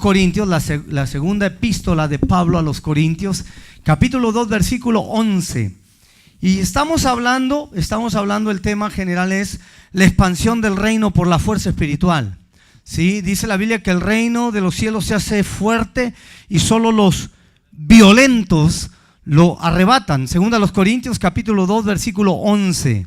Corintios, la segunda epístola de Pablo a los Corintios, capítulo 2, versículo 11. Y estamos hablando, el tema general es la expansión del reino por la fuerza espiritual. ¿Sí? Dice la Biblia que el reino de los cielos se hace fuerte y solo los violentos lo arrebatan. Segunda a los Corintios, capítulo 2, versículo 11.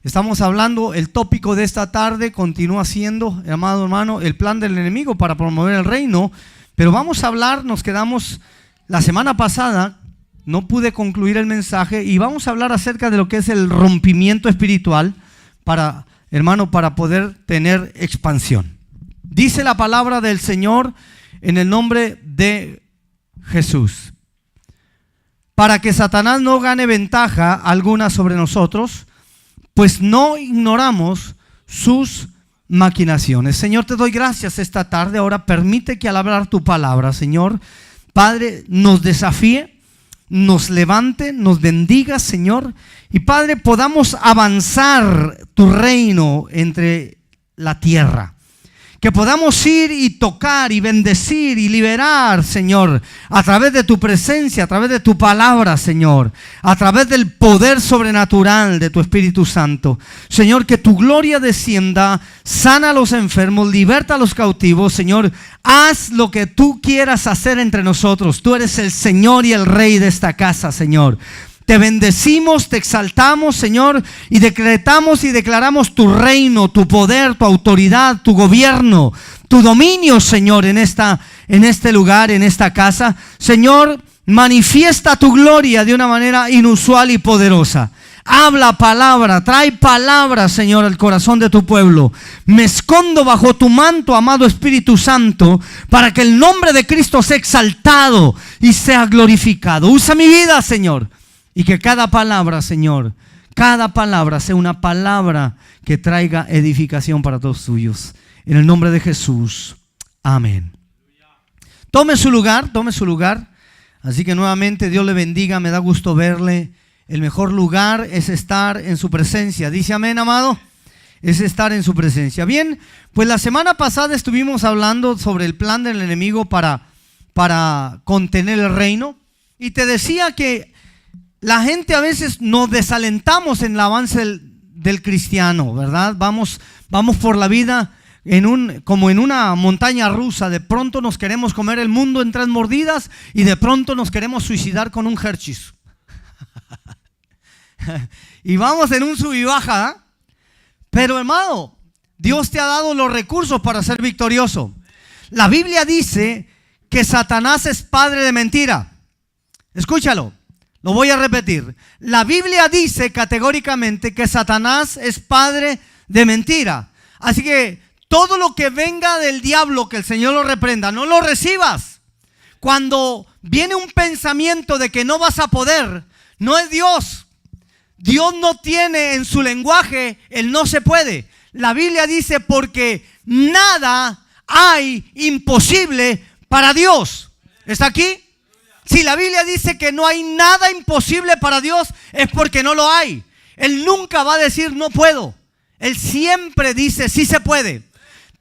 Estamos hablando, el tópico de esta tarde continúa siendo, amado hermano, el plan del enemigo para promover el reino. Pero vamos a hablar, nos quedamos la semana pasada, no pude concluir el mensaje, y vamos a hablar acerca de lo que es el rompimiento espiritual para, hermano, para poder tener expansión. Dice la palabra del Señor en el nombre de Jesús: para que Satanás no gane ventaja alguna sobre nosotros, pues no ignoramos sus maquinaciones. Señor, te doy gracias esta tarde. Ahora permite que al hablar tu palabra, Señor, Padre, nos desafíe, nos levante, nos bendiga, Señor. Y Padre, podamos avanzar tu reino entre la tierra. Que podamos ir y tocar y bendecir y liberar, Señor, a través de tu presencia, a través de tu palabra, Señor, a través del poder sobrenatural de tu Espíritu Santo. Señor, que tu gloria descienda, sana a los enfermos, liberta a los cautivos. Señor, haz lo que tú quieras hacer entre nosotros. Tú eres el Señor y el Rey de esta casa, Señor. Te bendecimos, te exaltamos, Señor, y decretamos y declaramos tu reino, tu poder, tu autoridad, tu gobierno, tu dominio, Señor, en este lugar, en esta casa. Señor, manifiesta tu gloria de una manera inusual y poderosa. Habla palabra, trae palabra, Señor, al corazón de tu pueblo. Me escondo bajo tu manto, amado Espíritu Santo, para que el nombre de Cristo sea exaltado y sea glorificado. Usa mi vida, Señor. Y que cada palabra, Señor, cada palabra sea una palabra que traiga edificación para todos suyos. En el nombre de Jesús. Amén. Tome su lugar, tome su lugar. Así que nuevamente Dios le bendiga, me da gusto verle. El mejor lugar es estar en su presencia. Dice amén, amado. Es estar en su presencia. Bien, pues la semana pasada estuvimos hablando sobre el plan del enemigo para contener el reino. Y te decía que la gente a veces nos desalentamos en el avance del cristiano, ¿verdad? Vamos por la vida como en una montaña rusa. De pronto nos queremos comer el mundo en 3 mordidas y de pronto nos queremos suicidar con un Hershey's. Y vamos en un sub y baja, ¿eh? Pero hermano, Dios te ha dado los recursos para ser victorioso. La Biblia dice que Satanás es padre de mentira. Escúchalo. Lo voy a repetir. La Biblia dice categóricamente que Satanás es padre de mentira. Así que todo lo que venga del diablo, que el Señor lo reprenda, no lo recibas. Cuando viene un pensamiento de que no vas a poder, no es Dios. Dios no tiene en su lenguaje el no se puede. La Biblia dice porque nada hay imposible para Dios. ¿Está aquí? Si la Biblia dice que no hay nada imposible para Dios, es porque no lo hay. Él nunca va a decir no puedo. Él siempre dice sí se puede.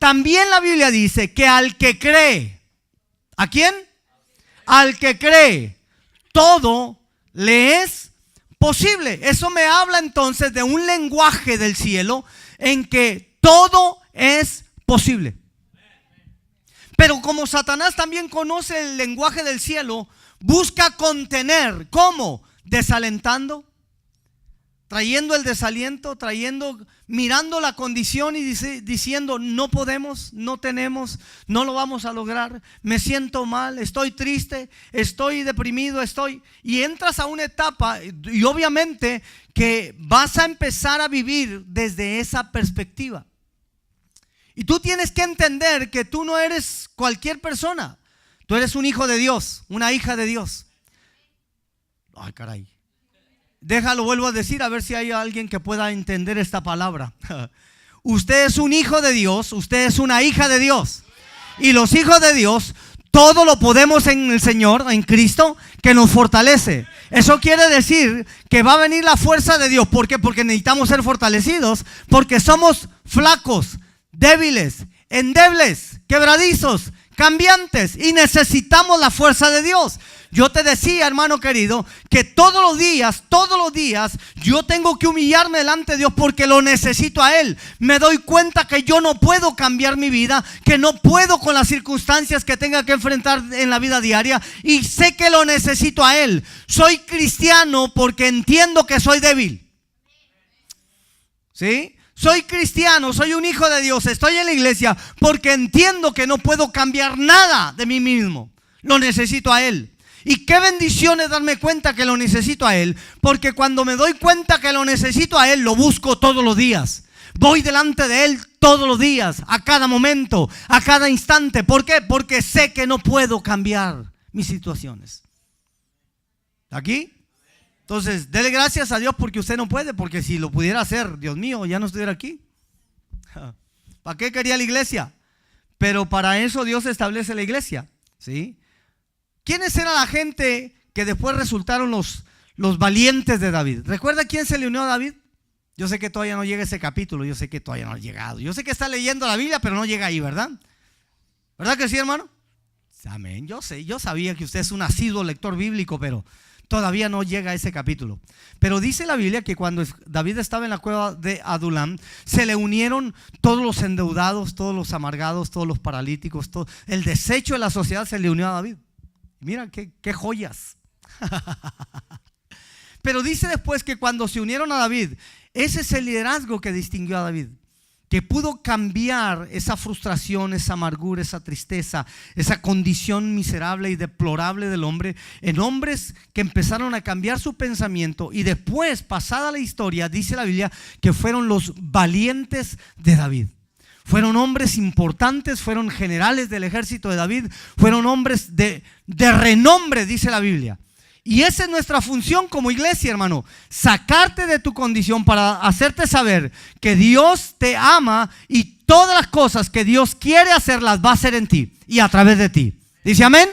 También la Biblia dice que al que cree, ¿a quién? Al que cree, todo le es posible. Eso me habla entonces de un lenguaje del cielo en que todo es posible. Pero como Satanás también conoce el lenguaje del cielo, busca contener. ¿Cómo? Desalentando, trayendo el desaliento, mirando la condición y diciendo no podemos, no tenemos, no lo vamos a lograr, me siento mal, estoy triste, estoy deprimido, y entras a una etapa y obviamente que vas a empezar a vivir desde esa perspectiva. Y tú tienes que entender que tú no eres cualquier persona. Tú eres un hijo de Dios, una hija de Dios. Ay, caray. Déjalo, vuelvo a decir, a ver si hay alguien que pueda entender esta palabra. Usted es un hijo de Dios, usted es una hija de Dios. Y los hijos de Dios, todo lo podemos en el Señor, en Cristo, que nos fortalece. Eso quiere decir que va a venir la fuerza de Dios. ¿Por qué? Porque necesitamos ser fortalecidos, porque somos flacos, débiles, endebles, quebradizos, cambiantes y necesitamos la fuerza de Dios. Yo te decía, hermano querido, que todos los días yo tengo que humillarme delante de Dios porque lo necesito a Él. Me doy cuenta que yo no puedo cambiar mi vida, que no puedo con las circunstancias que tenga que enfrentar en la vida diaria, y sé que lo necesito a Él. Soy cristiano porque entiendo que soy débil. ¿Sí? Soy cristiano, soy un hijo de Dios, estoy en la iglesia porque entiendo que no puedo cambiar nada de mí mismo. Lo necesito a Él. Y qué bendición es darme cuenta que lo necesito a Él, porque cuando me doy cuenta que lo necesito a Él, lo busco todos los días. Voy delante de Él todos los días, a cada momento, a cada instante. ¿Por qué? Porque sé que no puedo cambiar mis situaciones. ¿Aquí? Entonces, dele gracias a Dios porque usted no puede, porque si lo pudiera hacer, Dios mío, ya no estuviera aquí. ¿Para qué quería la iglesia? Pero para eso Dios establece la iglesia, ¿sí? ¿Quiénes eran la gente que después resultaron los valientes de David? ¿Recuerda quién se le unió a David? Yo sé que todavía no llega ese capítulo, yo sé que todavía no ha llegado. Yo sé que está leyendo la Biblia, pero no llega ahí, ¿verdad? ¿Verdad que sí, hermano? Amén, yo sé, yo sabía que usted es un asiduo lector bíblico, pero todavía no llega a ese capítulo. Pero dice la Biblia que cuando David estaba en la cueva de Adulam, se le unieron todos los endeudados, todos los amargados, todos los paralíticos, todo el desecho de la sociedad se le unió a David. Mira qué joyas. Pero dice después que cuando se unieron a David, ese es el liderazgo que distinguió a David, que pudo cambiar esa frustración, esa amargura, esa tristeza, esa condición miserable y deplorable del hombre, en hombres que empezaron a cambiar su pensamiento. Y después, pasada la historia, dice la Biblia que fueron los valientes de David. Fueron hombres importantes, fueron generales del ejército de David, fueron hombres de renombre, dice la Biblia. Y esa es nuestra función como iglesia, hermano, sacarte de tu condición para hacerte saber que Dios te ama y todas las cosas que Dios quiere hacer las va a hacer en ti y a través de ti. ¿Dice amén?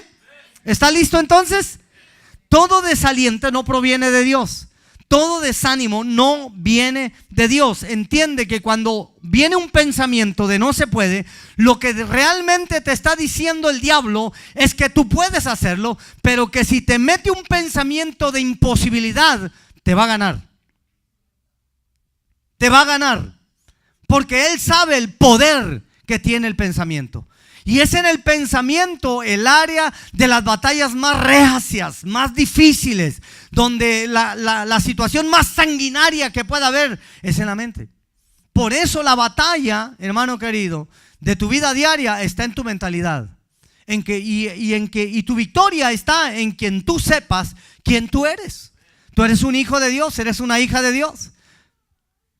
¿Está listo entonces? Todo desaliento no proviene de Dios. Todo desánimo no viene de Dios. Entiende que cuando viene un pensamiento de no se puede, lo que realmente te está diciendo el diablo es que tú puedes hacerlo, pero que si te mete un pensamiento de imposibilidad, te va a ganar. Te va a ganar. Porque él sabe el poder que tiene el pensamiento. Y es en el pensamiento el área de las batallas más reacias, más difíciles, donde la situación más sanguinaria que pueda haber es en la mente. Por eso la batalla, hermano querido, de tu vida diaria está en tu mentalidad. Y tu victoria está en quien tú sepas quién tú eres. Tú eres un hijo de Dios, eres una hija de Dios.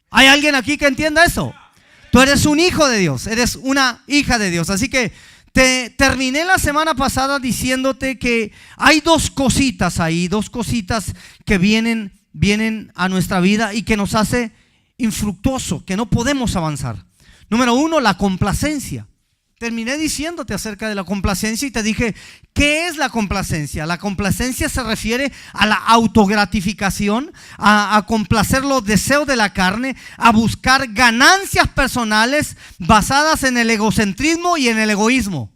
¿Hay alguien aquí que entienda eso? Tú eres un hijo de Dios, eres una hija de Dios. Así que te terminé la semana pasada diciéndote que hay dos cositas ahí, dos cositas que vienen a nuestra vida y que nos hace infructuoso, que no podemos avanzar. Número uno, la complacencia. Terminé diciéndote acerca de la complacencia y te dije, ¿qué es la complacencia? La complacencia se refiere a la autogratificación, a complacer los deseos de la carne, a buscar ganancias personales basadas en el egocentrismo y en el egoísmo.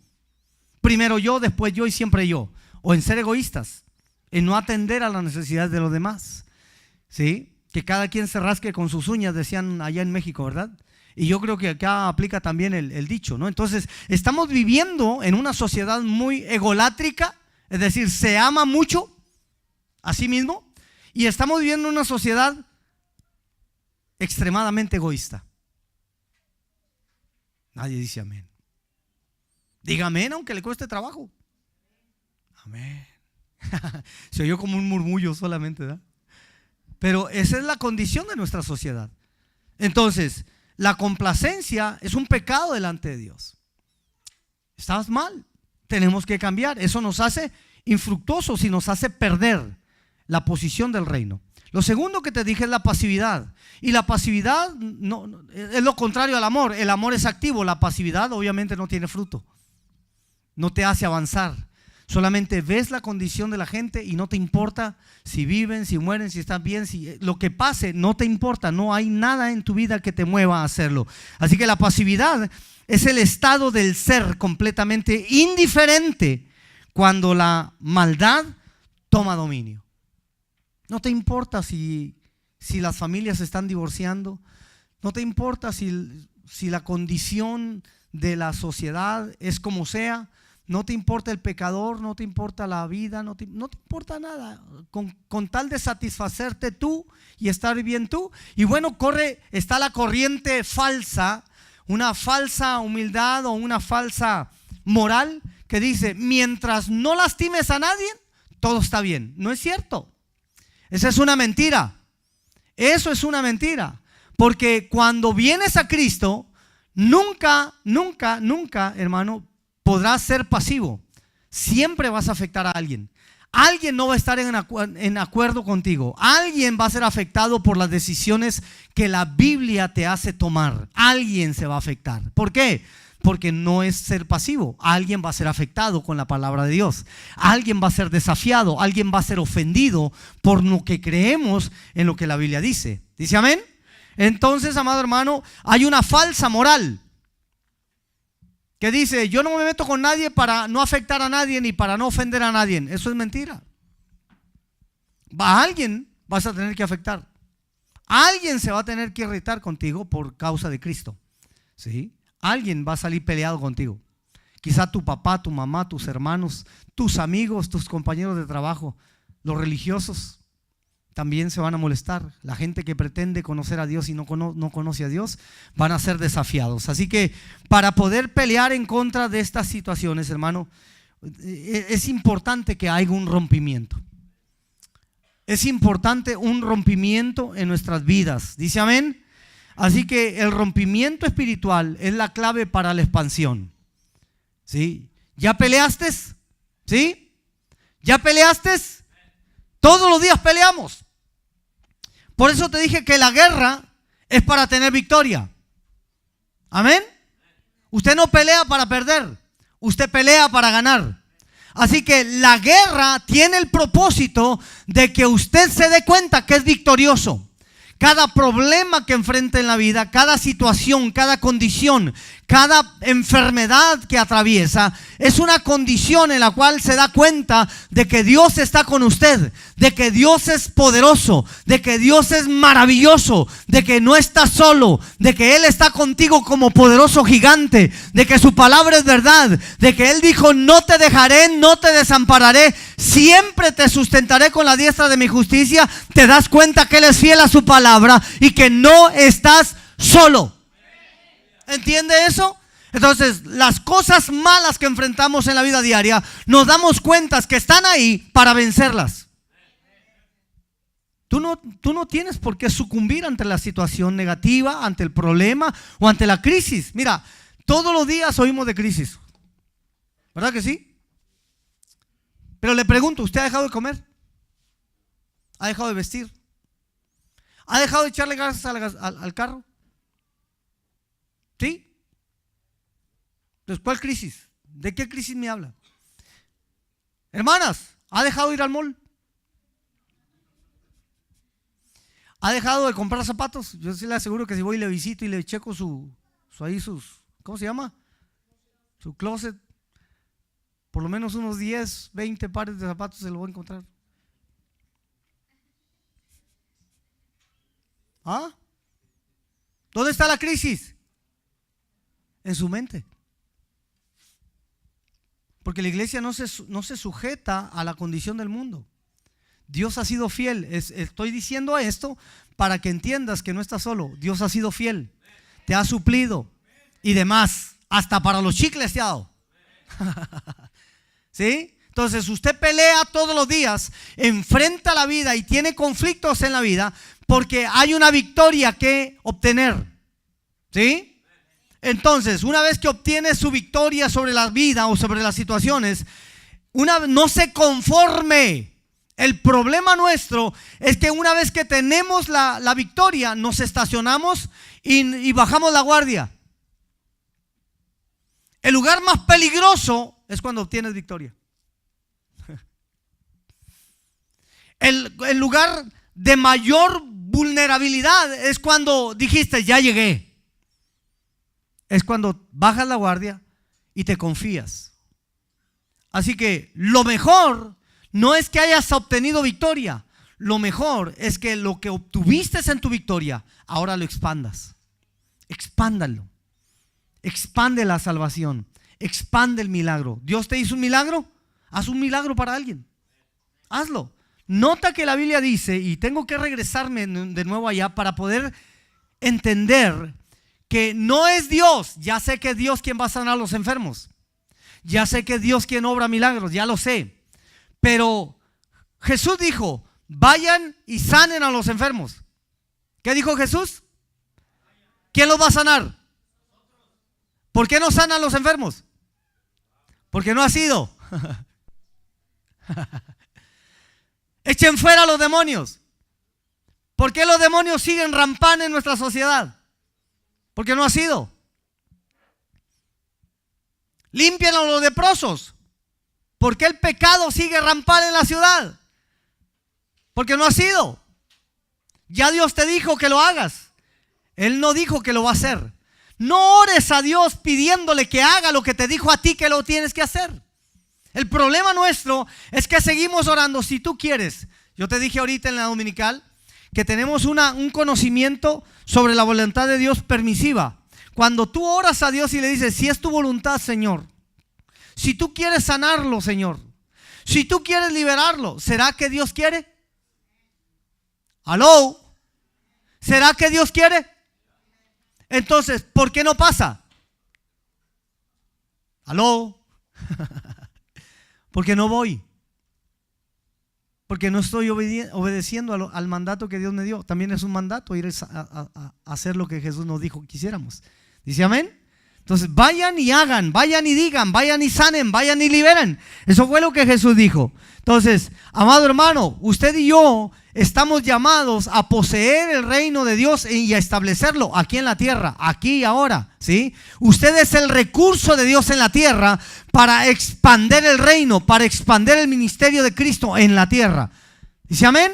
Primero yo, después yo y siempre yo. O en ser egoístas, en no atender a las necesidades de los demás. ¿Sí? Que cada quien se rasque con sus uñas, decían allá en México, ¿verdad? Y yo creo que acá aplica también el dicho, ¿no? Entonces, estamos viviendo en una sociedad muy egolátrica, es decir, se ama mucho a sí mismo, y estamos viviendo en una sociedad extremadamente egoísta. Nadie dice amén. Diga amén aunque le cueste trabajo. Amén. Se oyó como un murmullo solamente, ¿verdad? Pero esa es la condición de nuestra sociedad. Entonces, la complacencia es un pecado delante de Dios. Estás mal, tenemos que cambiar. Eso nos hace infructuosos y nos hace perder la posición del reino. Lo segundo que te dije es la pasividad. Y la pasividad no, es lo contrario al amor. El amor es activo, la pasividad obviamente no tiene fruto. No te hace avanzar. Solamente ves la condición de la gente y no te importa si viven, si mueren, si están bien, si lo que pase, no te importa. No hay nada en tu vida que te mueva a hacerlo. Así que la pasividad es el estado del ser completamente indiferente cuando la maldad toma dominio. No te importa si las familias se están divorciando. No te importa si la condición de la sociedad es como sea. No te importa el pecador, no te importa la vida, no te importa nada. Con tal de satisfacerte tú y estar bien tú. Y bueno, está la corriente falsa, una falsa humildad o una falsa moral que dice, mientras no lastimes a nadie, todo está bien. No es cierto. Esa es una mentira. Eso es una mentira. Porque cuando vienes a Cristo, nunca, hermano, podrás ser pasivo. Siempre vas a afectar a alguien. Alguien no va a estar en acuerdo contigo. Alguien va a ser afectado por las decisiones que la Biblia te hace tomar. Alguien se va a afectar. ¿Por qué? Porque no es ser pasivo. Alguien va a ser afectado con la palabra de Dios. Alguien va a ser desafiado. Alguien va a ser ofendido por lo que creemos en lo que la Biblia dice. ¿Dice amén? Entonces, amado hermano, hay una falsa moral que dice, yo no me meto con nadie para no afectar a nadie ni para no ofender a nadie. Eso es mentira. A alguien vas a tener que afectar. Alguien se va a tener que irritar contigo por causa de Cristo. ¿Sí? Alguien va a salir peleado contigo. Quizá tu papá, tu mamá, tus hermanos, tus amigos, tus compañeros de trabajo, los religiosos también se van a molestar. La gente que pretende conocer a Dios y no conoce a Dios van a ser desafiados. Así que para poder pelear en contra de estas situaciones, hermano, es importante que haya un rompimiento. Es importante un rompimiento en nuestras vidas. ¿Dice amén? Así que el rompimiento espiritual es la clave para la expansión. ¿Sí? ¿Ya peleaste? ¿Sí? ¿Ya peleaste? Todos los días peleamos. Por eso te dije que la guerra es para tener victoria. Amén. Usted no pelea para perder, usted pelea para ganar. Así que la guerra tiene el propósito de que usted se dé cuenta que es victorioso. Cada problema que enfrenta en la vida, cada situación, cada condición, cada enfermedad que atraviesa, es una condición en la cual se da cuenta de que Dios está con usted, de que Dios es poderoso, de que Dios es maravilloso, de que no está solo, de que Él está contigo como poderoso gigante, de que su palabra es verdad, de que Él dijo, no te dejaré, no te desampararé, siempre te sustentaré con la diestra de mi justicia. Te das cuenta que Él es fiel a su palabra y que no estás solo. ¿Entiende eso? Entonces, las cosas malas que enfrentamos en la vida diaria, nos damos cuenta que están ahí para vencerlas. Tú no tienes por qué sucumbir ante la situación negativa, ante el problema o ante la crisis. Mira, todos los días oímos de crisis, ¿verdad que sí? Pero le pregunto, ¿usted ha dejado de comer? ¿Ha dejado de vestir? ¿Ha dejado de echarle gas al carro? ¿Sí? Entonces, ¿cuál crisis? ¿De qué crisis me habla? Hermanas, ¿ha dejado de ir al mall? ¿Ha dejado de comprar zapatos? Yo sí le aseguro que si voy y le visito y le checo sus ¿cómo se llama? Su closet, por lo menos unos 10, 20 pares de zapatos se lo voy a encontrar. ¿Ah? ¿Dónde está la crisis? En su mente. Porque la iglesia no se sujeta a la condición del mundo. Dios ha sido fiel. Estoy diciendo esto para que entiendas que no estás solo. Dios ha sido fiel. Te ha suplido y demás. Hasta para los chicles te ha dado. ¿Sí? Entonces usted pelea todos los días, enfrenta la vida y tiene conflictos en la vida porque hay una victoria que obtener. ¿Sí? Entonces, una vez que obtiene su victoria sobre la vida o sobre las situaciones, no se conforme. El problema nuestro es que una vez que tenemos la victoria, nos estacionamos y bajamos la guardia. El lugar más peligroso es cuando obtienes victoria. El lugar de mayor vulnerabilidad es cuando dijiste, ya llegué. Es cuando bajas la guardia y te confías. Así que lo mejor no es que hayas obtenido victoria. Lo mejor es que lo que obtuviste en tu victoria, ahora lo expandas. Expándalo. Expande la salvación. Expande el milagro. Dios te hizo un milagro. Haz un milagro para alguien. Hazlo. Nota que la Biblia dice, y tengo que regresarme de nuevo allá para poder entender que no es Dios. Ya sé que es Dios quien va a sanar a los enfermos. Ya sé que es Dios quien obra milagros, ya lo sé. Pero Jesús dijo, vayan y sanen a los enfermos. ¿Qué dijo Jesús? ¿Quién los va a sanar? ¿Por qué no sanan a los enfermos? Porque no ha sido. Echen fuera a los demonios. ¿Por qué los demonios siguen rampando en nuestra sociedad? Porque no ha sido. Limpian a los leprosos. ¿Por qué el pecado sigue rampando en la ciudad? Porque no ha sido. Ya Dios te dijo que lo hagas. Él no dijo que lo va a hacer. No ores a Dios pidiéndole que haga lo que te dijo a ti que lo tienes que hacer. El problema nuestro es que seguimos orando. Si tú quieres, yo te dije ahorita en la dominical que tenemos un conocimiento sobre la voluntad de Dios permisiva. Cuando tú oras a Dios y le dices, si es tu voluntad, Señor, si tú quieres sanarlo, Señor, si tú quieres liberarlo, ¿será que Dios quiere? ¿Aló? ¿Será que Dios quiere? Entonces, ¿por qué no pasa? ¿Aló? Porque no voy. Porque no estoy obedeciendo al mandato que Dios me dio. También es un mandato ir a hacer lo que Jesús nos dijo que quisiéramos. ¿Dice amén? Entonces vayan y hagan, vayan y digan, vayan y sanen, vayan y liberen. Eso fue lo que Jesús dijo. Entonces, amado hermano, usted y yo estamos llamados a poseer el reino de Dios y a establecerlo aquí en la tierra, aquí y ahora, ¿sí? Usted es el recurso de Dios en la tierra para expandir el reino, para expandir el ministerio de Cristo en la tierra. ¿Dice amén?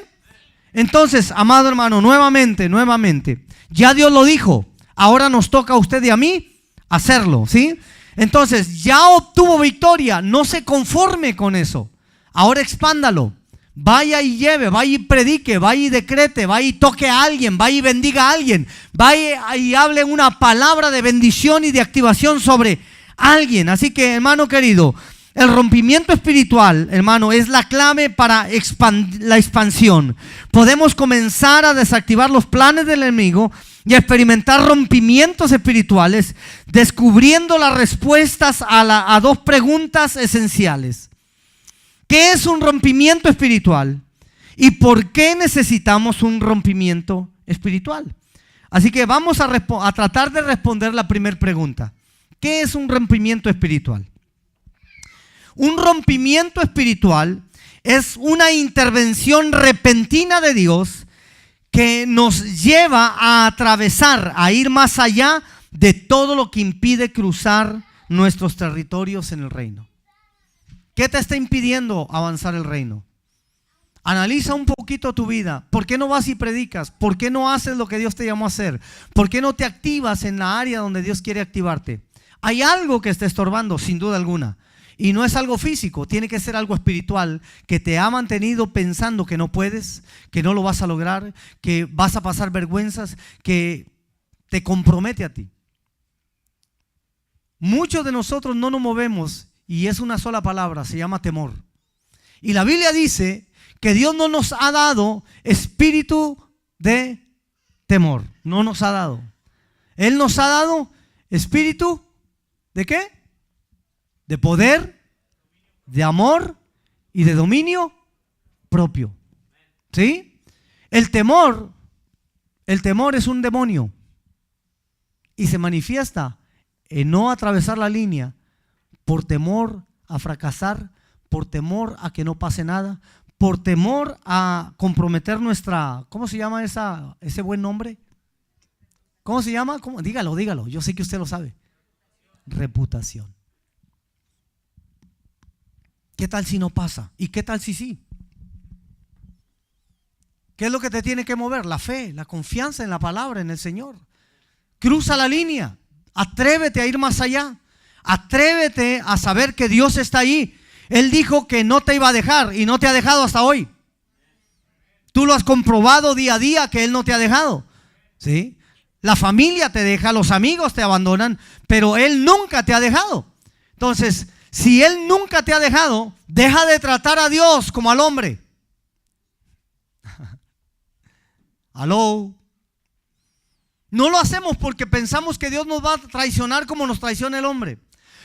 Entonces, amado hermano, nuevamente, ya Dios lo dijo, ahora nos toca a usted y a mí hacerlo, ¿sí? Entonces, ya obtuvo victoria, no se conforme con eso, ahora expándalo. Vaya y lleve, vaya y predique, vaya y decrete, vaya y toque a alguien, vaya y bendiga a alguien, vaya y hable una palabra de bendición y de activación sobre alguien. Así que, hermano querido, el rompimiento espiritual, hermano, es la clave para la expansión. Podemos comenzar a desactivar los planes del enemigo y a experimentar rompimientos espirituales, descubriendo las respuestas a dos preguntas esenciales. ¿Qué es un rompimiento espiritual? ¿Y por qué necesitamos un rompimiento espiritual? Así que vamos a tratar de responder la primera pregunta. ¿Qué es un rompimiento espiritual? Un rompimiento espiritual es una intervención repentina de Dios que nos lleva a atravesar, a ir más allá de todo lo que impide cruzar nuestros territorios en el reino. ¿Qué te está impidiendo avanzar el reino? Analiza un poquito tu vida. ¿Por qué no vas y predicas? ¿Por qué no haces lo que Dios te llamó a hacer? ¿Por qué no te activas en la área donde Dios quiere activarte? Hay algo que está estorbando, sin duda alguna. Y no es algo físico, tiene que ser algo espiritual que te ha mantenido pensando que no puedes, que no lo vas a lograr, que vas a pasar vergüenzas, que te compromete a ti. Muchos de nosotros no nos movemos. Y es una sola palabra, se llama temor. Y la Biblia dice que Dios no nos ha dado espíritu de temor. No nos ha dado. Él nos ha dado espíritu ¿de qué? De poder, de amor y de dominio propio. ¿Sí? El temor es un demonio. Y se manifiesta en no atravesar la línea. Por temor a fracasar, por temor a que no pase nada, por temor a comprometer nuestra, ¿cómo se llama ese buen nombre? ¿Cómo se llama? ¿Cómo? Dígalo, yo sé que usted lo sabe. Reputación. ¿Qué tal si no pasa? ¿Y qué tal si sí? ¿Qué es lo que te tiene que mover? La fe, la confianza en la palabra, en el Señor. Cruza la línea. Atrévete a ir más allá. Atrévete a saber que Dios está ahí. Él dijo que no te iba a dejar y no te ha dejado hasta hoy. Tú lo has comprobado día a día que Él no te ha dejado. ¿Sí? La familia te deja, los amigos te abandonan, pero Él nunca te ha dejado. Entonces, si Él nunca te ha dejado, deja de tratar a Dios como al hombre. Aló. No lo hacemos porque pensamos que Dios nos va a traicionar como nos traiciona el hombre.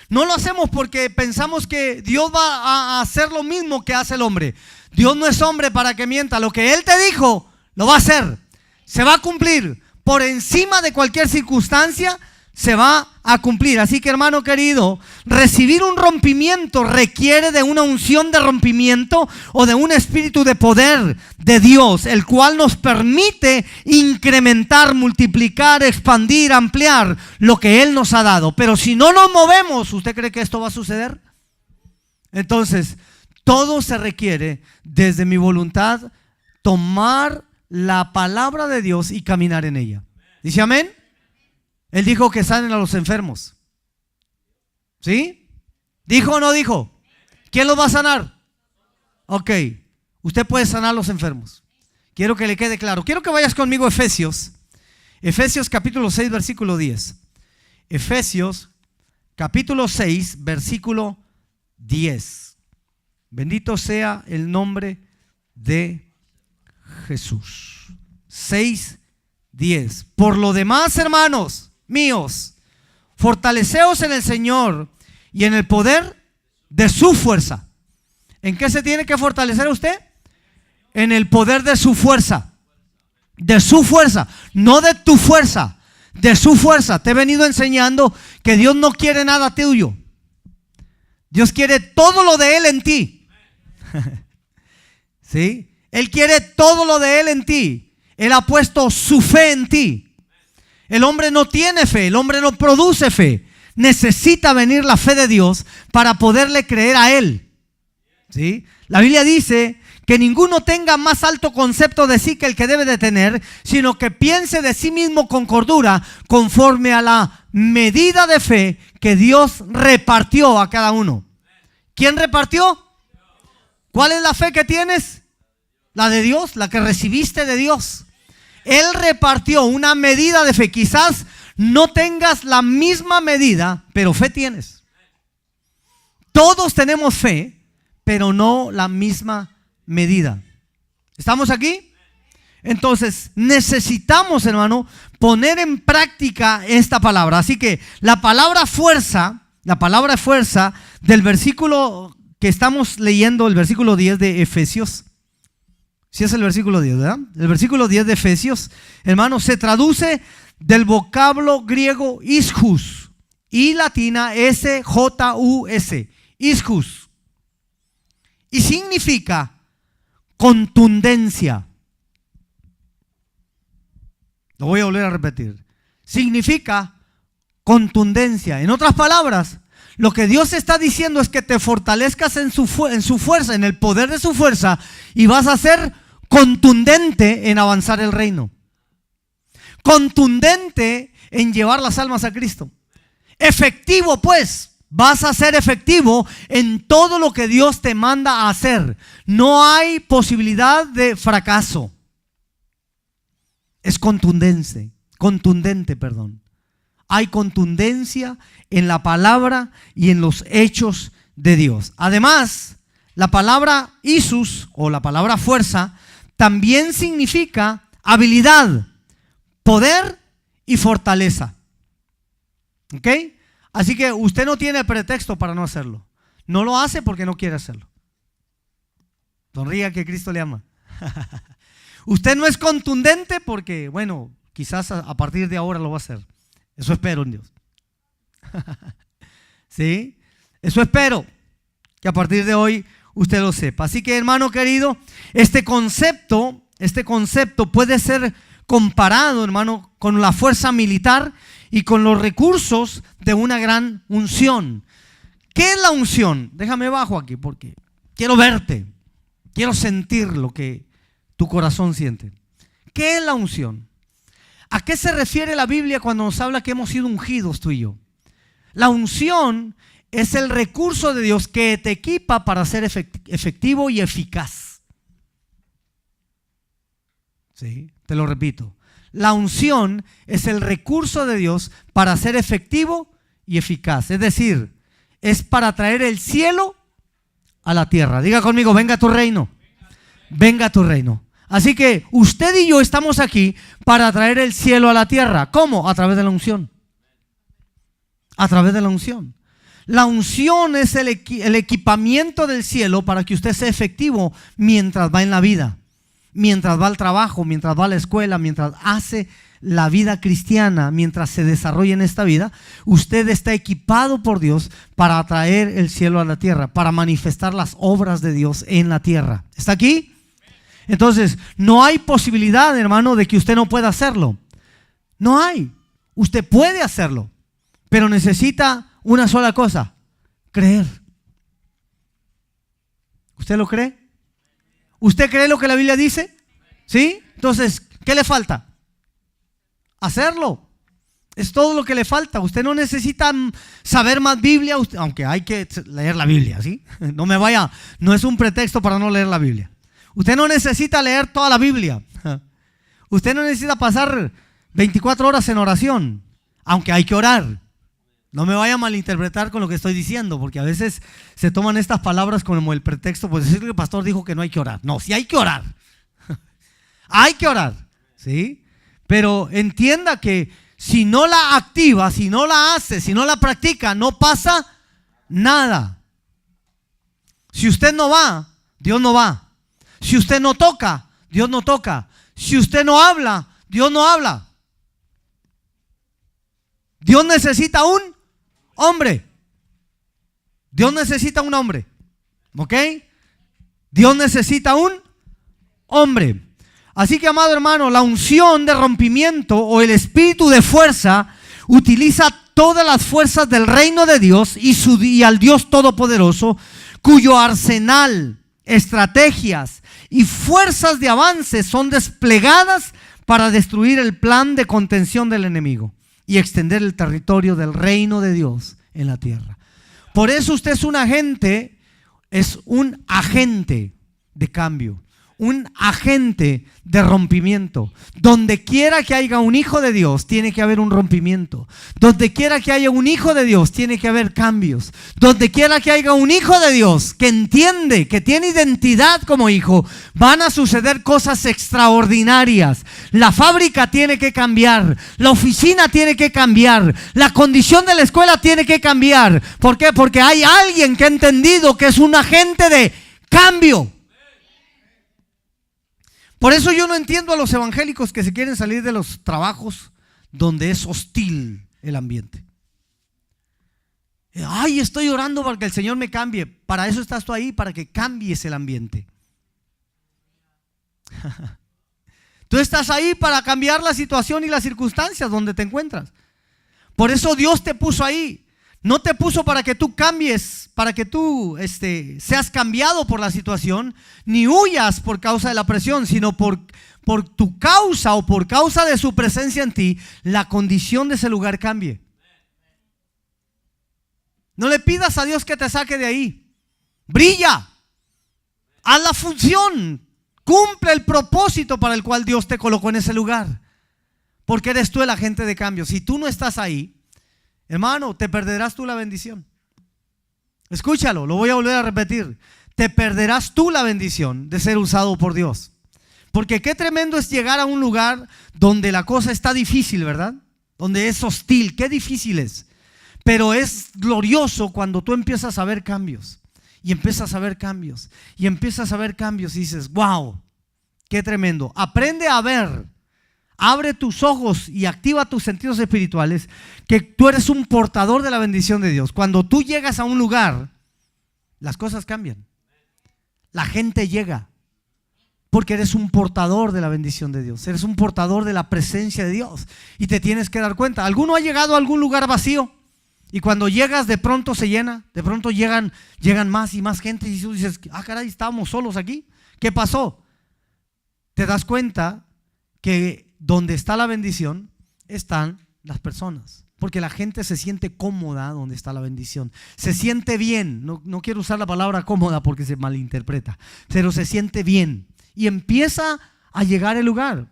No lo hacemos porque pensamos que Dios va a hacer lo mismo que hace el hombre. Dios no es hombre para que mienta. Lo que Él te dijo, lo va a hacer. Se va a cumplir. Por encima de cualquier circunstancia, se va a cumplir. Así que, hermano querido, recibir un rompimiento requiere de una unción de rompimiento o de un espíritu de poder de Dios, el cual nos permite incrementar, multiplicar, expandir, ampliar lo que Él nos ha dado. Pero si no nos movemos, ¿usted cree que esto va a suceder? Entonces, todo se requiere desde mi voluntad tomar la palabra de Dios y caminar en ella. ¿Dice amén? Él dijo que sanen a los enfermos. ¿Sí? ¿Dijo o no dijo? ¿Quién los va a sanar? Ok, usted puede sanar a los enfermos. Quiero que le quede claro. Quiero que vayas conmigo a Efesios. Efesios capítulo 6, versículo 10. Efesios capítulo 6, versículo 10. Bendito sea el nombre de Jesús. 6:10. Por lo demás, hermanos míos, fortaleceos en el Señor y en el poder de su fuerza. ¿En qué se tiene que fortalecer usted? En el poder de su fuerza. De su fuerza, no de tu fuerza, de su fuerza. Te he venido enseñando que Dios no quiere nada tuyo. Dios quiere todo lo de Él en ti. ¿Sí? Él quiere todo lo de Él en ti. Él ha puesto su fe en ti. El hombre no tiene fe, el hombre no produce fe. Necesita venir la fe de Dios para poderle creer a Él. ¿Sí? La Biblia dice que ninguno tenga más alto concepto de sí que el que debe de tener, sino que piense de sí mismo con cordura, conforme a la medida de fe que Dios repartió a cada uno. ¿Quién repartió? ¿Cuál es la fe que tienes? La de Dios, la que recibiste de Dios. Él repartió una medida de fe. Quizás no tengas la misma medida, pero fe tienes. Todos tenemos fe, pero no la misma medida. ¿Estamos aquí? Entonces necesitamos, hermano, poner en práctica esta palabra. Así que la palabra fuerza del versículo que estamos leyendo, el versículo 10 de Efesios. Si es el versículo 10, ¿verdad? El versículo 10 de Efesios, hermano, se traduce del vocablo griego ischus y latina S-J-U-S, ischus, y significa contundencia. Lo voy a volver a repetir. Significa contundencia. En otras palabras, lo que Dios está diciendo es que te fortalezcas en su fuerza, en el poder de su fuerza, y vas a ser contundente en avanzar el reino. Contundente en llevar las almas a Cristo. Efectivo, pues. Vas a ser efectivo en todo lo que Dios te manda a hacer. No hay posibilidad de fracaso. Es contundente. Hay contundencia en la palabra y en los hechos de Dios. Además, la palabra isus o la palabra fuerza también significa habilidad, poder y fortaleza. ¿Ok? Así que usted no tiene pretexto para no hacerlo. No lo hace porque no quiere hacerlo. Sonría que Cristo le ama. Usted no es contundente porque, bueno, quizás a partir de ahora lo va a hacer. Eso espero en Dios. ¿Sí? Eso espero que a partir de hoy usted lo sepa. Así que, hermano querido, este concepto puede ser comparado, hermano, con la fuerza militar y con los recursos de una gran unción. ¿Qué es la unción? Déjame bajo aquí porque quiero verte, quiero sentir lo que tu corazón siente. ¿Qué es la unción? ¿A qué se refiere la Biblia cuando nos habla que hemos sido ungidos tú y yo? La unción es el recurso de Dios que te equipa para ser efectivo y eficaz. ¿Sí? Te lo repito. La unción es el recurso de Dios para ser efectivo y eficaz. Es decir, es para traer el cielo a la tierra. Diga conmigo, venga a tu reino. Venga a tu reino. Así que usted y yo estamos aquí para traer el cielo a la tierra. ¿Cómo? A través de la unción. A través de la unción. La unción es el equipamiento del cielo para que usted sea efectivo mientras va en la vida, mientras va al trabajo, mientras va a la escuela, mientras hace la vida cristiana, mientras se desarrolla en esta vida. Usted está equipado por Dios para traer el cielo a la tierra, para manifestar las obras de Dios en la tierra. ¿Está aquí? Entonces, no hay posibilidad, hermano, de que usted no pueda hacerlo. No hay. Usted puede hacerlo, pero necesita una sola cosa: creer. ¿Usted lo cree? ¿Usted cree lo que la Biblia dice? ¿Sí? Entonces, ¿qué le falta? Hacerlo. Es todo lo que le falta. Usted no necesita saber más Biblia, aunque hay que leer la Biblia, ¿sí? No es un pretexto para no leer la Biblia. Usted no necesita leer toda la Biblia. Usted no necesita pasar 24 horas en oración, aunque hay que orar. No me vaya a malinterpretar con lo que estoy diciendo, porque a veces se toman estas palabras como el pretexto, pues decir que el pastor dijo que no hay que orar. No, sí hay que orar. Hay que orar, ¿sí? Pero entienda que si no la activa, si no la hace, si no la practica, no pasa nada. Si usted no va, Dios no va. Si usted no toca, Dios no toca. Si usted no habla, Dios no habla. Dios necesita un hombre. Dios necesita un hombre. ¿Ok? Dios necesita un hombre. Así que, amado hermano, la unción de rompimiento o el espíritu de fuerza utiliza todas las fuerzas del reino de Dios y al Dios Todopoderoso, cuyo arsenal, estrategias y fuerzas de avance son desplegadas para destruir el plan de contención del enemigo y extender el territorio del reino de Dios en la tierra. Por eso usted es un agente de cambio, un agente de rompimiento. Donde quiera que haya un hijo de Dios, tiene que haber un rompimiento. Donde quiera que haya un hijo de Dios, tiene que haber cambios. Donde quiera que haya un hijo de Dios que entiende, que tiene identidad como hijo, van a suceder cosas extraordinarias. La fábrica tiene que cambiar, la oficina tiene que cambiar, la condición de la escuela tiene que cambiar. ¿Por qué? Porque hay alguien que ha entendido que es un agente de cambio. Por eso yo no entiendo a los evangélicos que se quieren salir de los trabajos donde es hostil el ambiente. Ay, estoy orando para que el Señor me cambie. Para eso estás tú ahí, para que cambies el ambiente. Tú estás ahí para cambiar la situación y las circunstancias donde te encuentras. Por eso Dios te puso ahí. No te puso para que tú cambies, para que tú seas cambiado por la situación, ni huyas por causa de la presión, sino por tu causa o por causa de su presencia en ti, la condición de ese lugar cambie. No le pidas a Dios que te saque de ahí. Brilla, haz la función, cumple el propósito para el cual Dios te colocó en ese lugar, porque eres tú el agente de cambio. Si tú no estás ahí, hermano, te perderás tú la bendición. Escúchalo, lo voy a volver a repetir. Te perderás tú la bendición de ser usado por Dios. Porque qué tremendo es llegar a un lugar donde la cosa está difícil, ¿verdad? Donde es hostil, qué difícil es. Pero es glorioso cuando tú empiezas a ver cambios. Y empiezas a ver cambios. Y empiezas a ver cambios y dices, wow, qué tremendo. Aprende a ver. Abre tus ojos y activa tus sentidos espirituales, que tú eres un portador de la bendición de Dios. Cuando tú llegas a un lugar, las cosas cambian. La gente llega porque eres un portador de la bendición de Dios. Eres un portador de la presencia de Dios y te tienes que dar cuenta. ¿Alguno ha llegado a algún lugar vacío? Y cuando llegas de pronto se llena, de pronto llegan más y más gente y tú dices, ah caray, estábamos solos aquí. ¿Qué pasó? te das cuenta que donde está la bendición están las personas. Porque la gente se siente cómoda donde está la bendición. Se siente bien. No quiero usar la palabra cómoda porque se malinterpreta. Pero se siente bien. Y empieza a llegar el lugar.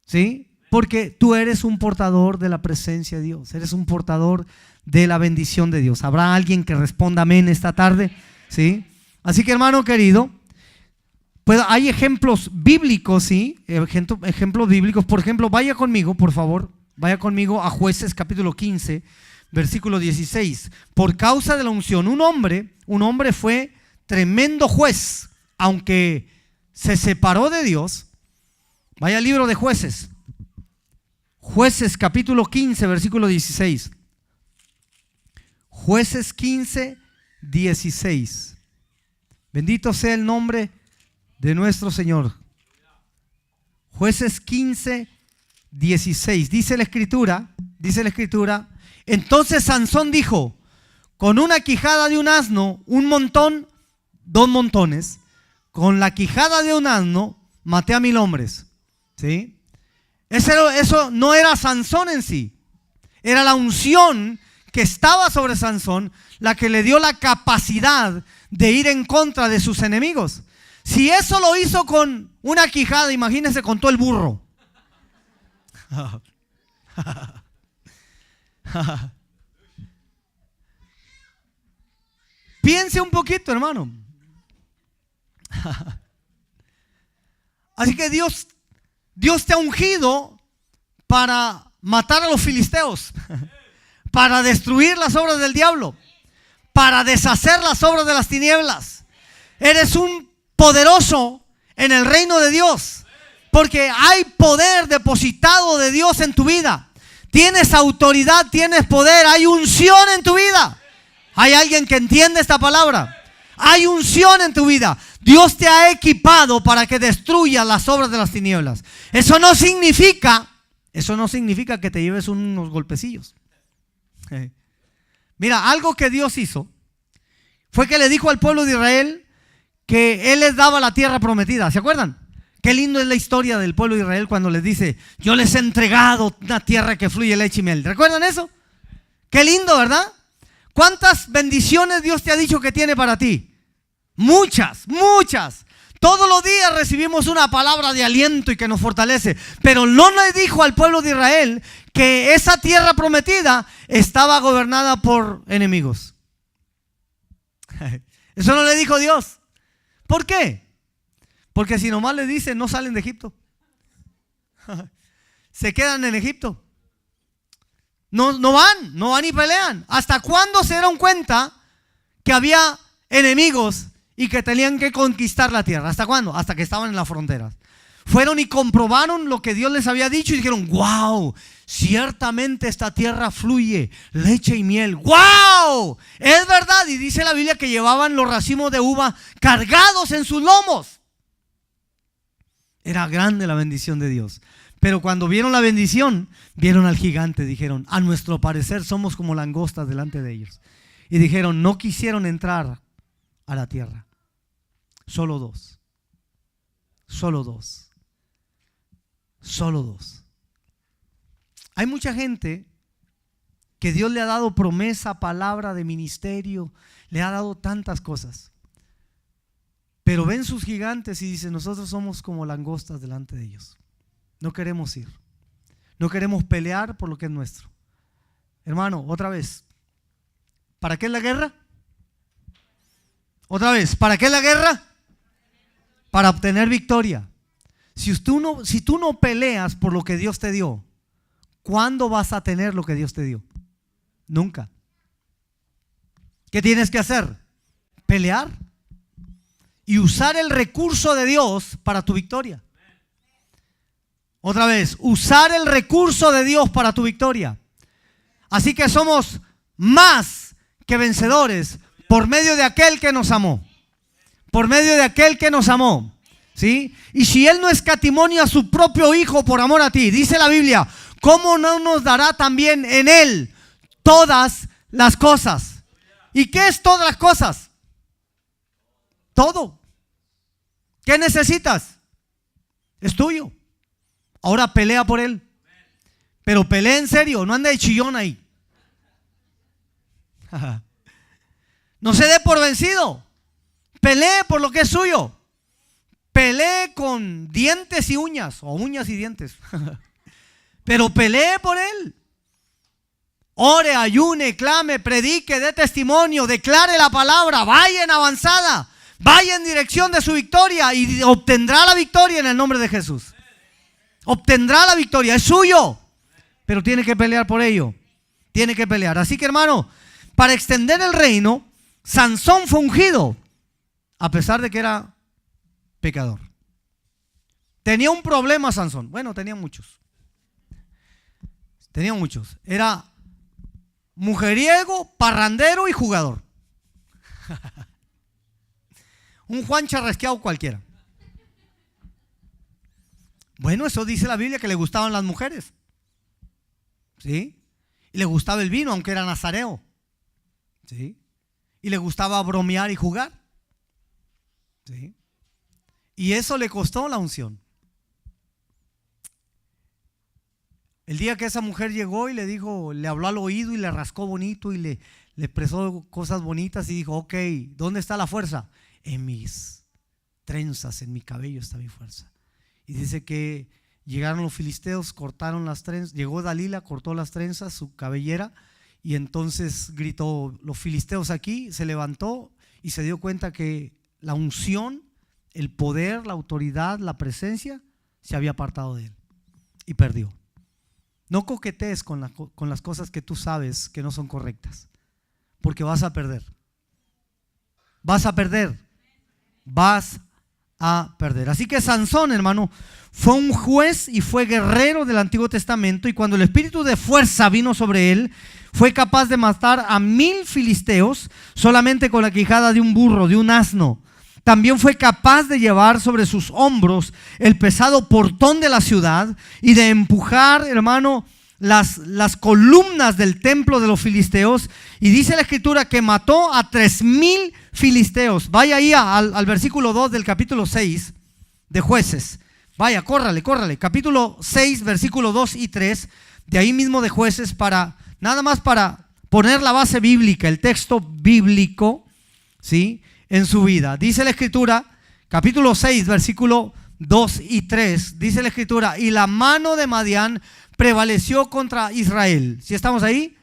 ¿Sí? Porque tú eres un portador de la presencia de Dios. Eres un portador de la bendición de Dios. ¿Habrá alguien que responda amén esta tarde? ¿Sí? Así que, hermano querido, pues hay ejemplos bíblicos, ¿sí? Ejemplos bíblicos. Por ejemplo, vaya conmigo, por favor. Vaya conmigo a Jueces capítulo 15, versículo 16. Por causa de la unción, un hombre fue tremendo juez, aunque se separó de Dios. Vaya al libro de Jueces. Jueces capítulo 15, versículo 16. Jueces 15, 16. Bendito sea el nombre de nuestro Señor. Jueces 15, 16. Dice la escritura, entonces Sansón dijo, con una quijada de un asno, un montón, 2 montones, con la quijada de un asno, maté a 1000 hombres. ¿Sí? Eso no era Sansón en sí, era la unción que estaba sobre Sansón la que le dio la capacidad de ir en contra de sus enemigos. Si eso lo hizo con una quijada, imagínense con todo el burro. Piense un poquito, hermano. Así que Dios te ha ungido para matar a los filisteos, para destruir las obras del diablo, para deshacer las obras de las tinieblas. Eres un poderoso en el reino de Dios, porque hay poder depositado de Dios en tu vida. Tienes autoridad, tienes poder, hay unción en tu vida. ¿Hay alguien que entiende esta palabra? Hay unción en tu vida. Dios te ha equipado para que destruyas las obras de las tinieblas. Eso no significa que te lleves unos golpecillos. Mira, algo que Dios hizo fue que le dijo al pueblo de Israel que Él les daba la tierra prometida. ¿Se acuerdan? Qué lindo es la historia del pueblo de Israel cuando les dice, yo les he entregado una tierra que fluye leche y miel. ¿Recuerdan eso? Qué lindo, ¿verdad? ¿Cuántas bendiciones Dios te ha dicho que tiene para ti? Muchas, muchas. Todos los días recibimos una palabra de aliento y que nos fortalece. Pero no le dijo al pueblo de Israel que esa tierra prometida estaba gobernada por enemigos. Eso no le dijo Dios. ¿Por qué? Porque si nomás les dice no salen de Egipto. Se quedan en Egipto. No van y pelean. ¿Hasta cuándo se dieron cuenta que había enemigos y que tenían que conquistar la tierra? ¿Hasta cuándo? Hasta que estaban en las fronteras. Fueron y comprobaron lo que Dios les había dicho y dijeron, wow, ciertamente esta tierra fluye leche y miel. ¡Wow! Es verdad. Y dice la Biblia que llevaban los racimos de uva cargados en sus lomos. Era grande la bendición de Dios. Pero cuando vieron la bendición, vieron al gigante. Dijeron, a nuestro parecer somos como langostas delante de ellos. Y dijeron, no quisieron entrar a la tierra. Solo 2. Solo 2. Solo 2. Hay mucha gente que Dios le ha dado promesa, palabra de ministerio, le ha dado tantas cosas. Pero ven sus gigantes y dicen, nosotros somos como langostas delante de ellos. No queremos ir. No queremos pelear por lo que es nuestro. Hermano, otra vez. ¿Para qué es la guerra? Otra vez. ¿Para qué es la guerra? Para obtener victoria. Si tú no peleas por lo que Dios te dio, ¿cuándo vas a tener lo que Dios te dio? Nunca. ¿Qué tienes que hacer? Pelear y usar el recurso de Dios para tu victoria. Otra vez, usar el recurso de Dios para tu victoria. Así que somos más que vencedores por medio de aquel que nos amó. Por medio de aquel que nos amó. ¿Sí? Y si Él no escatimó a su propio Hijo por amor a ti, dice la Biblia, ¿cómo no nos dará también en Él todas las cosas? ¿Y qué es todas las cosas? Todo. ¿Qué necesitas? es tuyo. Ahora pelea por él. Pero pelea en serio, no ande de chillón ahí. No se dé por vencido. Pelee por lo que es suyo. Pelee con dientes y uñas, o uñas y dientes. Pero pelee por él. Ore, ayune, clame, predique, dé testimonio, declare la palabra, vaya en avanzada, vaya en dirección de su victoria y obtendrá la victoria en el nombre de Jesús. Obtendrá la victoria, es suyo, pero tiene que pelear por ello. Tiene que pelear. Así que, hermano, para extender el reino, Sansón fue ungido, a pesar de que era pecador. Tenía un problema Sansón. Bueno, tenía muchos. Era mujeriego, parrandero y jugador. Un Juan charrasqueado cualquiera. Bueno, eso dice la Biblia, que le gustaban las mujeres. ¿Sí? Y le gustaba el vino, aunque era nazareo. ¿Sí? Y le gustaba bromear y jugar. ¿Sí? Y eso le costó la unción. El día que esa mujer llegó y le dijo, le habló al oído y le rascó bonito y le expresó cosas bonitas y dijo, ok, ¿dónde está la fuerza? En mis trenzas, en mi cabello está mi fuerza. Y dice que llegaron los filisteos, cortaron las trenzas, llegó Dalila, cortó las trenzas, su cabellera, y entonces gritó, los filisteos aquí, se levantó y se dio cuenta que la unción, el poder, la autoridad, la presencia se había apartado de él y perdió. No coquetees con las cosas que tú sabes que no son correctas, porque vas a perder. Vas a perder. Vas a perder. Así que Sansón, hermano, fue un juez y fue guerrero del Antiguo Testamento, y cuando el espíritu de fuerza vino sobre él, fue capaz de matar a 1000 filisteos solamente con la quijada de un burro, de un asno. También fue capaz de llevar sobre sus hombros el pesado portón de la ciudad y de empujar, hermano, las columnas del templo de los filisteos. Y dice la escritura que mató a 3000 filisteos. Vaya ahí al versículo 2 del capítulo 6 de Jueces. Vaya, córrale. Capítulo 6, versículo 2 y 3, de ahí mismo de Jueces, nada más para poner la base bíblica, el texto bíblico, ¿sí?, en su vida. Dice la escritura, capítulo 6, versículo 2 y 3, dice la escritura, y la mano de Madián prevaleció contra Israel. ¿Sí estamos ahí?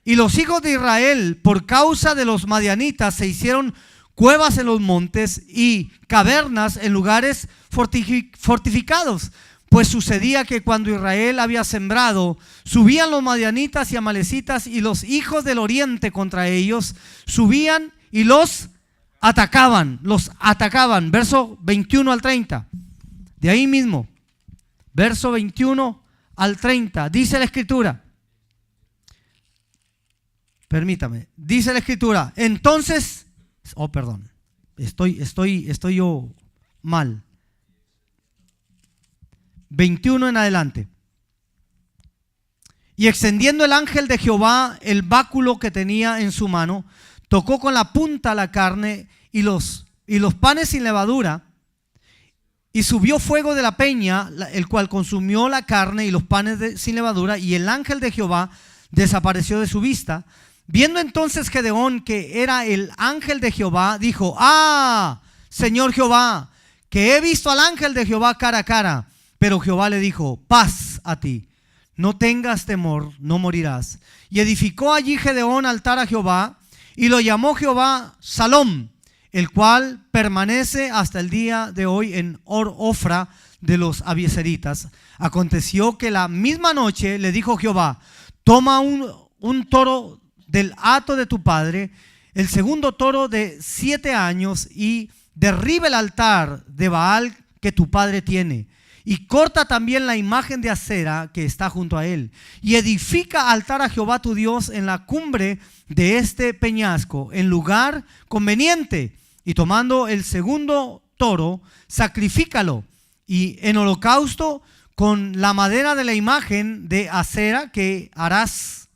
Y los hijos de Israel, por causa de los madianitas, se hicieron cuevas en los montes y cavernas en lugares fortificados. Pues sucedía que cuando Israel había sembrado, subían los madianitas y amalecitas, y los hijos del oriente contra ellos subían y los atacaban. Verso 21 al 30. De ahí mismo, verso 21 al 30, dice la escritura. Permítame, dice la escritura. Entonces, estoy yo mal. 21 en adelante. Y extendiendo el ángel de Jehová el báculo que tenía en su mano, tocó con la punta la carne y los panes sin levadura, y subió fuego de la peña, el cual consumió la carne y los panes sin levadura, y el ángel de Jehová desapareció de su vista. Viendo entonces Gedeón que era el ángel de Jehová, dijo: Señor Jehová, que he visto al ángel de Jehová cara a cara. Pero Jehová le dijo: paz a ti, no tengas temor, no morirás. Y edificó allí Gedeón altar a Jehová, y lo llamó Jehová Salom, el cual permanece hasta el día de hoy en Ofra de los abiezeritas. Aconteció que la misma noche le dijo Jehová: toma un toro del hato de tu padre, el segundo toro de 7 años, y derriba el altar de Baal que tu padre tiene, y corta también la imagen de acera que está junto a él, y edifica altar a Jehová tu Dios en la cumbre de este peñasco, en lugar conveniente. Y tomando el segundo toro, sacrifícalo, y en holocausto con la madera de la imagen de acera que habrás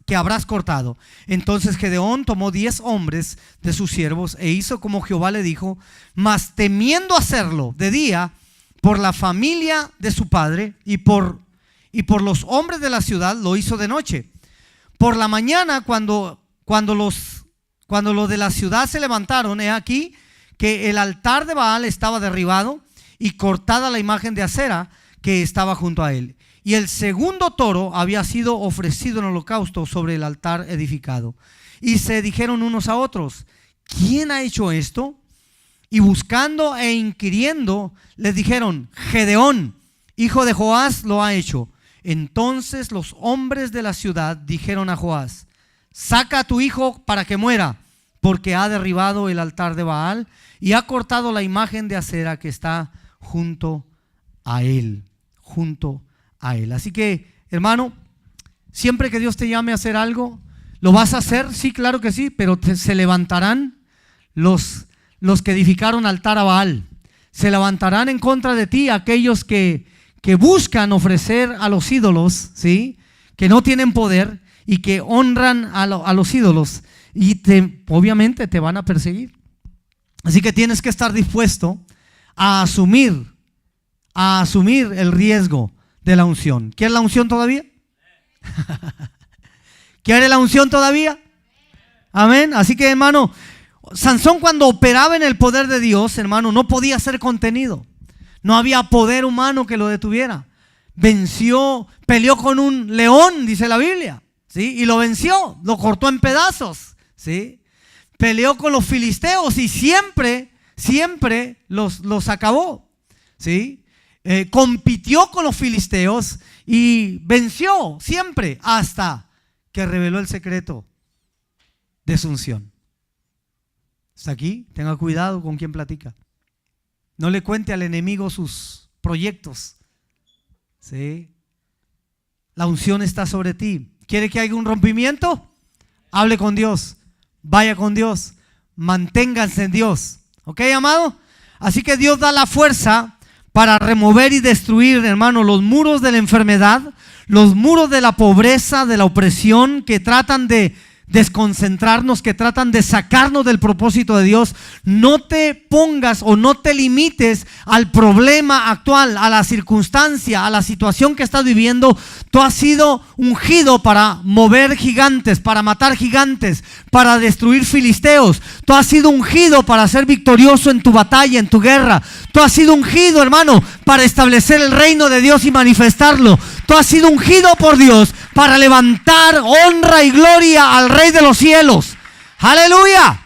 cortado. Entonces Gedeón tomó 10 hombres de sus siervos e hizo como Jehová le dijo, mas temiendo hacerlo de día, por la familia de su padre y por los hombres de la ciudad, lo hizo de noche. Por la mañana, cuando los de la ciudad se levantaron, he aquí que el altar de Baal estaba derribado y cortada la imagen de acera que estaba junto a él. Y el segundo toro había sido ofrecido en holocausto sobre el altar edificado. Y se dijeron unos a otros: ¿quién ha hecho esto? Y buscando e inquiriendo, les dijeron: Gedeón, hijo de Joás, lo ha hecho. Entonces los hombres de la ciudad dijeron a Joás: saca a tu hijo para que muera, porque ha derribado el altar de Baal y ha cortado la imagen de acera que está junto a él. Así que, hermano, siempre que Dios te llame a hacer algo, ¿lo vas a hacer? Sí, claro que sí, pero se levantarán los que edificaron altar a Baal. Se levantarán en contra de ti aquellos que buscan ofrecer a los ídolos, ¿sí? Que no tienen poder y que honran a los ídolos, y obviamente te van a perseguir. Así que tienes que estar dispuesto a asumir el riesgo de la unción. ¿Quieres la unción todavía? ¿Quieres la unción todavía? Amén. Así que, hermano, Sansón, cuando operaba en el poder de Dios, hermano, no podía ser contenido. No había poder humano que lo detuviera. Peleó con un león, dice la Biblia, ¿sí? Y lo venció, lo cortó en pedazos, ¿sí? Peleó con los filisteos y siempre los acabó, ¿sí? Compitió con los filisteos y venció siempre, hasta que reveló el secreto de su unción. ¿Está aquí? Tenga cuidado con quien platica. No le cuente al enemigo sus proyectos, ¿sí? La unción está sobre ti. ¿Quiere que haya un rompimiento? Hable con Dios, vaya con Dios, manténganse en Dios. ¿Ok, amado? Así que Dios da la fuerza para remover y destruir, hermano, los muros de la enfermedad, los muros de la pobreza, de la opresión, que tratan de desconcentrarnos, que tratan de sacarnos del propósito de Dios. No te pongas o no te limites al problema actual, a la circunstancia, a la situación que estás viviendo. Tú has sido ungido para mover gigantes, para matar gigantes, para destruir filisteos. Tú has sido ungido para ser victorioso en tu batalla, en tu guerra. Tú has sido ungido, hermano, para establecer el reino de Dios y manifestarlo. Tú has sido ungido por Dios para levantar honra y gloria al Rey de los cielos. ¡Aleluya!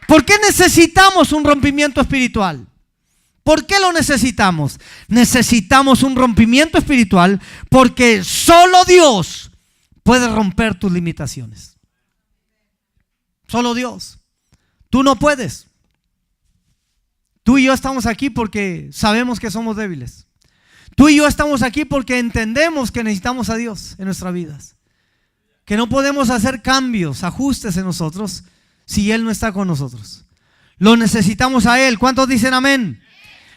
¿Por qué necesitamos un rompimiento espiritual? ¿Por qué lo necesitamos? Necesitamos un rompimiento espiritual porque solo Dios puede romper tus limitaciones. Solo Dios. Tú no puedes. Tú y yo estamos aquí porque sabemos que somos débiles. Tú y yo estamos aquí porque entendemos que necesitamos a Dios en nuestras vidas. Que no podemos hacer cambios, ajustes en nosotros si Él no está con nosotros. Lo necesitamos a Él. ¿Cuántos dicen amén?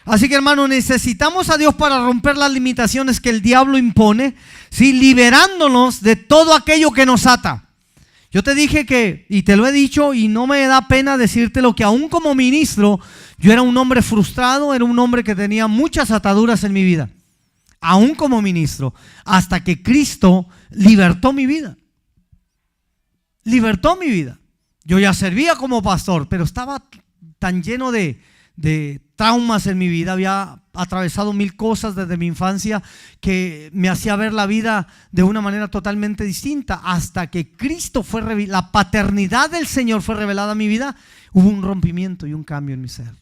Así que, hermano, necesitamos a Dios para romper las limitaciones que el diablo impone, ¿sí? Liberándonos de todo aquello que nos ata. Yo te dije que, y te lo he dicho, y no me da pena decírtelo, que aún como ministro, yo era un hombre frustrado, era un hombre que tenía muchas ataduras en mi vida. Aún como ministro, hasta que Cristo libertó mi vida. Libertó mi vida. Yo ya servía como pastor, pero estaba tan lleno de traumas en mi vida. Había atravesado 1000 cosas desde mi infancia que me hacía ver la vida de una manera totalmente distinta. Hasta que Cristo fue revelado, la paternidad del Señor fue revelada a mi vida, hubo un rompimiento y un cambio en mi ser.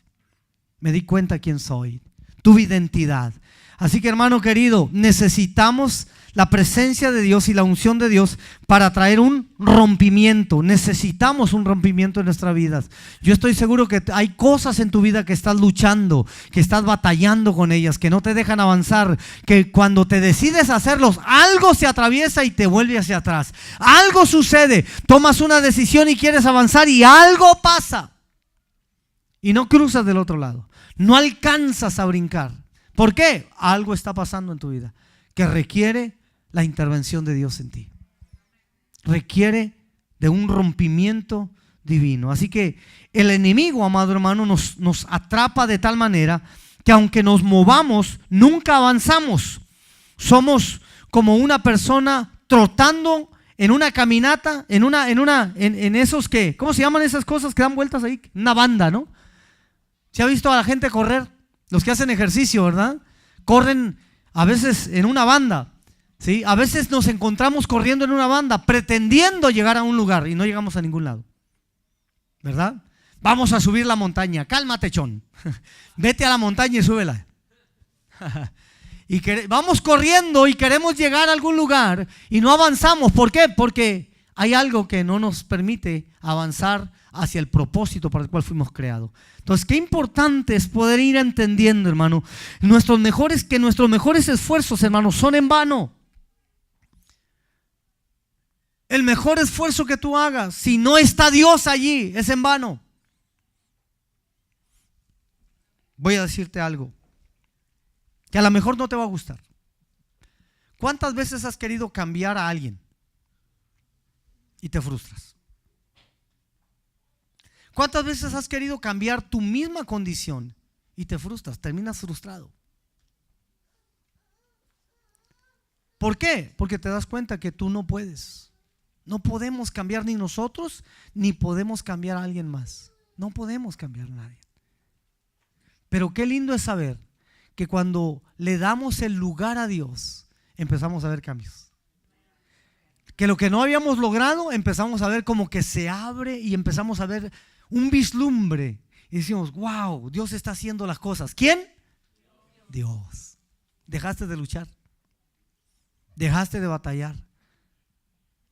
Me di cuenta quién soy, tuve identidad. Así que, hermano querido, necesitamos la presencia de Dios y la unción de Dios para traer un rompimiento. Necesitamos un rompimiento en nuestras vidas. Yo estoy seguro que hay cosas en tu vida que estás luchando, que estás batallando con ellas, que no te dejan avanzar, que cuando te decides hacerlos, algo se atraviesa y te vuelve hacia atrás. Algo sucede, tomas una decisión y quieres avanzar y algo pasa. Y no cruzas del otro lado, no alcanzas a brincar. ¿Por qué? Algo está pasando en tu vida que requiere la intervención de Dios en ti. Requiere de un rompimiento divino. Así que el enemigo, amado hermano, nos atrapa de tal manera que aunque nos movamos, nunca avanzamos. Somos como una persona trotando en una caminata, en esos que, ¿cómo se llaman esas cosas que dan vueltas ahí? Una banda, ¿no? ¿Se ha visto a la gente correr? Los que hacen ejercicio, ¿verdad? Corren a veces en una banda, ¿sí? A veces nos encontramos corriendo en una banda, pretendiendo llegar a un lugar y no llegamos a ningún lado, ¿verdad? Vamos a subir la montaña, cálmate, chón. Vete a la montaña y súbela. Y vamos corriendo y queremos llegar a algún lugar y no avanzamos. ¿Por qué? Porque hay algo que no nos permite avanzar hacia el propósito para el cual fuimos creados. Entonces, qué importante es poder ir entendiendo, hermano, que nuestros mejores esfuerzos, hermano, son en vano. El mejor esfuerzo que tú hagas, si no está Dios allí, es en vano. Voy a decirte algo que a lo mejor no te va a gustar. ¿Cuántas veces has querido cambiar a alguien y te frustras? ¿Cuántas veces has querido cambiar tu misma condición y te frustras? Terminas frustrado. ¿Por qué? Porque te das cuenta que tú no puedes. No podemos cambiar ni nosotros, ni podemos cambiar a alguien más. No podemos cambiar a nadie. Pero qué lindo es saber que cuando le damos el lugar a Dios, empezamos a ver cambios. Que lo que no habíamos logrado, empezamos a ver como que se abre y empezamos a ver un vislumbre. Y decimos, wow, Dios está haciendo las cosas. ¿Quién? Dios. Dejaste de luchar. Dejaste de batallar.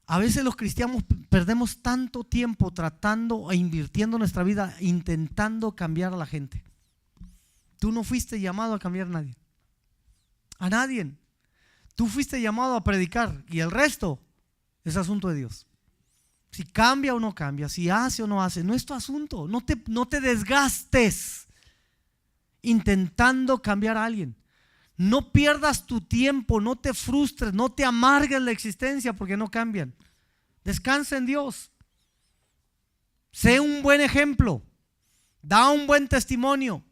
A veces los cristianos perdemos tanto tiempo tratando e invirtiendo nuestra vida intentando cambiar a la gente. Tú no fuiste llamado a cambiar a nadie. A nadie. Tú fuiste llamado a predicar y el resto es asunto de Dios. Si cambia o no cambia, si hace o no hace, no es tu asunto. No te desgastes intentando cambiar a alguien. No pierdas tu tiempo, no te frustres, no te amargues la existencia porque no cambian. Descansa en Dios. Sé un buen ejemplo. Da un buen testimonio.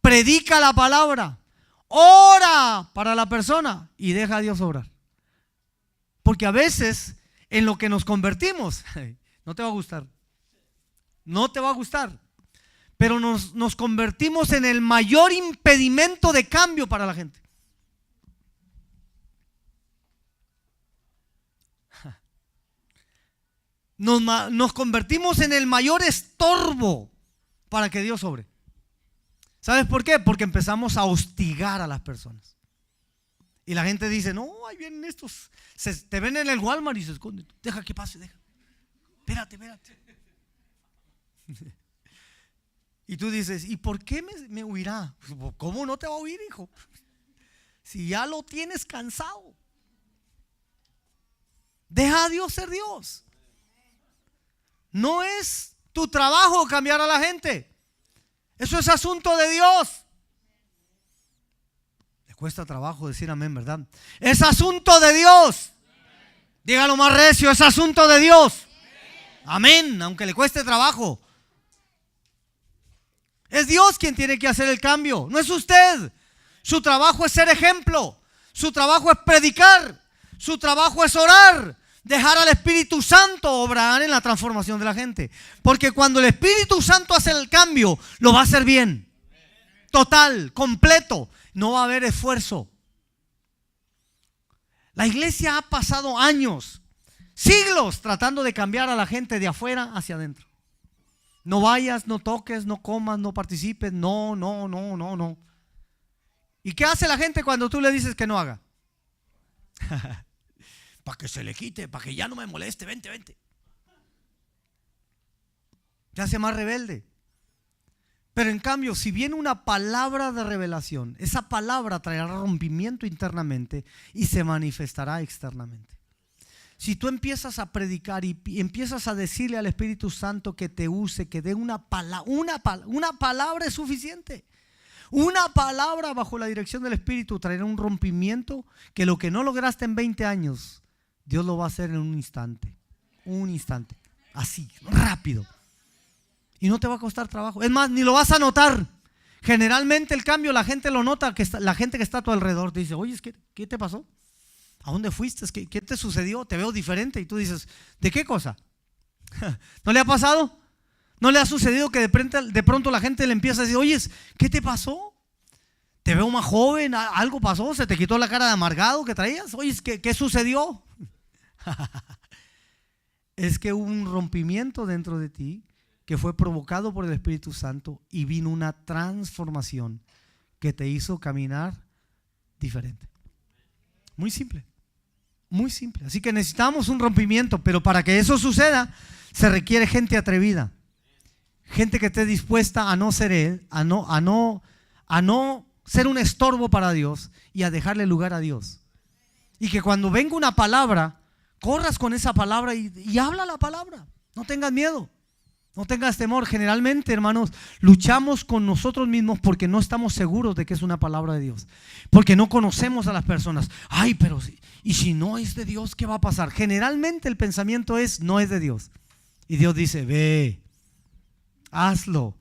Predica la palabra. Ora para la persona y deja a Dios obrar. Porque a veces en lo que nos convertimos, no te va a gustar. No te va a gustar. Pero nos convertimos en el mayor impedimento de cambio para la gente. Nos convertimos en el mayor estorbo para que Dios obre. ¿Sabes por qué? Porque empezamos a hostigar a las personas. Y la gente dice, no, ahí vienen estos. Te ven en el Walmart y se esconden. Deja que pase, deja. Espérate. Y tú dices, ¿y por qué me huirá? ¿Cómo no te va a huir, hijo? Si ya lo tienes cansado. Deja a Dios ser Dios. No es tu trabajo cambiar a la gente. Eso es asunto de Dios. Le cuesta trabajo decir amén, ¿verdad? Es asunto de Dios. Dígalo más recio, es asunto de Dios. Amén, aunque le cueste trabajo. Es Dios quien tiene que hacer el cambio, no es usted. Su trabajo es ser ejemplo. Su trabajo es predicar. Su trabajo es orar. Dejar al Espíritu Santo obrar en la transformación de la gente. Porque cuando el Espíritu Santo hace el cambio, lo va a hacer bien. Total, completo. No va a haber esfuerzo. La iglesia ha pasado años, siglos, tratando de cambiar a la gente de afuera hacia adentro. No vayas, no toques, no comas, no participes. No. ¿Y qué hace la gente cuando tú le dices que no haga? Para que se le quite, para que ya no me moleste, vente. Se hace más rebelde. Pero en cambio, si viene una palabra de revelación, esa palabra traerá rompimiento internamente y se manifestará externamente. Si tú empiezas a predicar y empiezas a decirle al Espíritu Santo que te use, que dé una palabra es suficiente. Una palabra bajo la dirección del Espíritu traerá un rompimiento que lo que no lograste en 20 años, Dios lo va a hacer en un instante. Así, rápido. Y no te va a costar trabajo. Es más, ni lo vas a notar. Generalmente el cambio la gente lo nota, la gente que está a tu alrededor te dice, oye, ¿qué te pasó? ¿A dónde fuiste? ¿Qué te sucedió? Te veo diferente. Y tú dices, ¿de qué cosa? ¿No le ha pasado? ¿No le ha sucedido que de pronto la gente le empieza a decir, oye, ¿qué te pasó? Te veo más joven, algo pasó, se te quitó la cara de amargado que traías. Oye, ¿qué sucedió? Es que hubo un rompimiento dentro de ti que fue provocado por el Espíritu Santo y vino una transformación que te hizo caminar diferente. Muy simple, muy simple. Así que necesitamos un rompimiento, pero para que eso suceda se requiere gente atrevida, gente que esté dispuesta a no ser ser un estorbo para Dios y a dejarle lugar a Dios. Y que cuando venga una palabra, corras con esa palabra y habla la palabra. No tengas miedo, no tengas temor. Generalmente, hermanos, luchamos con nosotros mismos porque no estamos seguros de que es una palabra de Dios, porque no conocemos a las personas. Ay, pero y si no es de Dios, ¿qué va a pasar? Generalmente el pensamiento es, no es de Dios. Y Dios dice, ve, hazlo.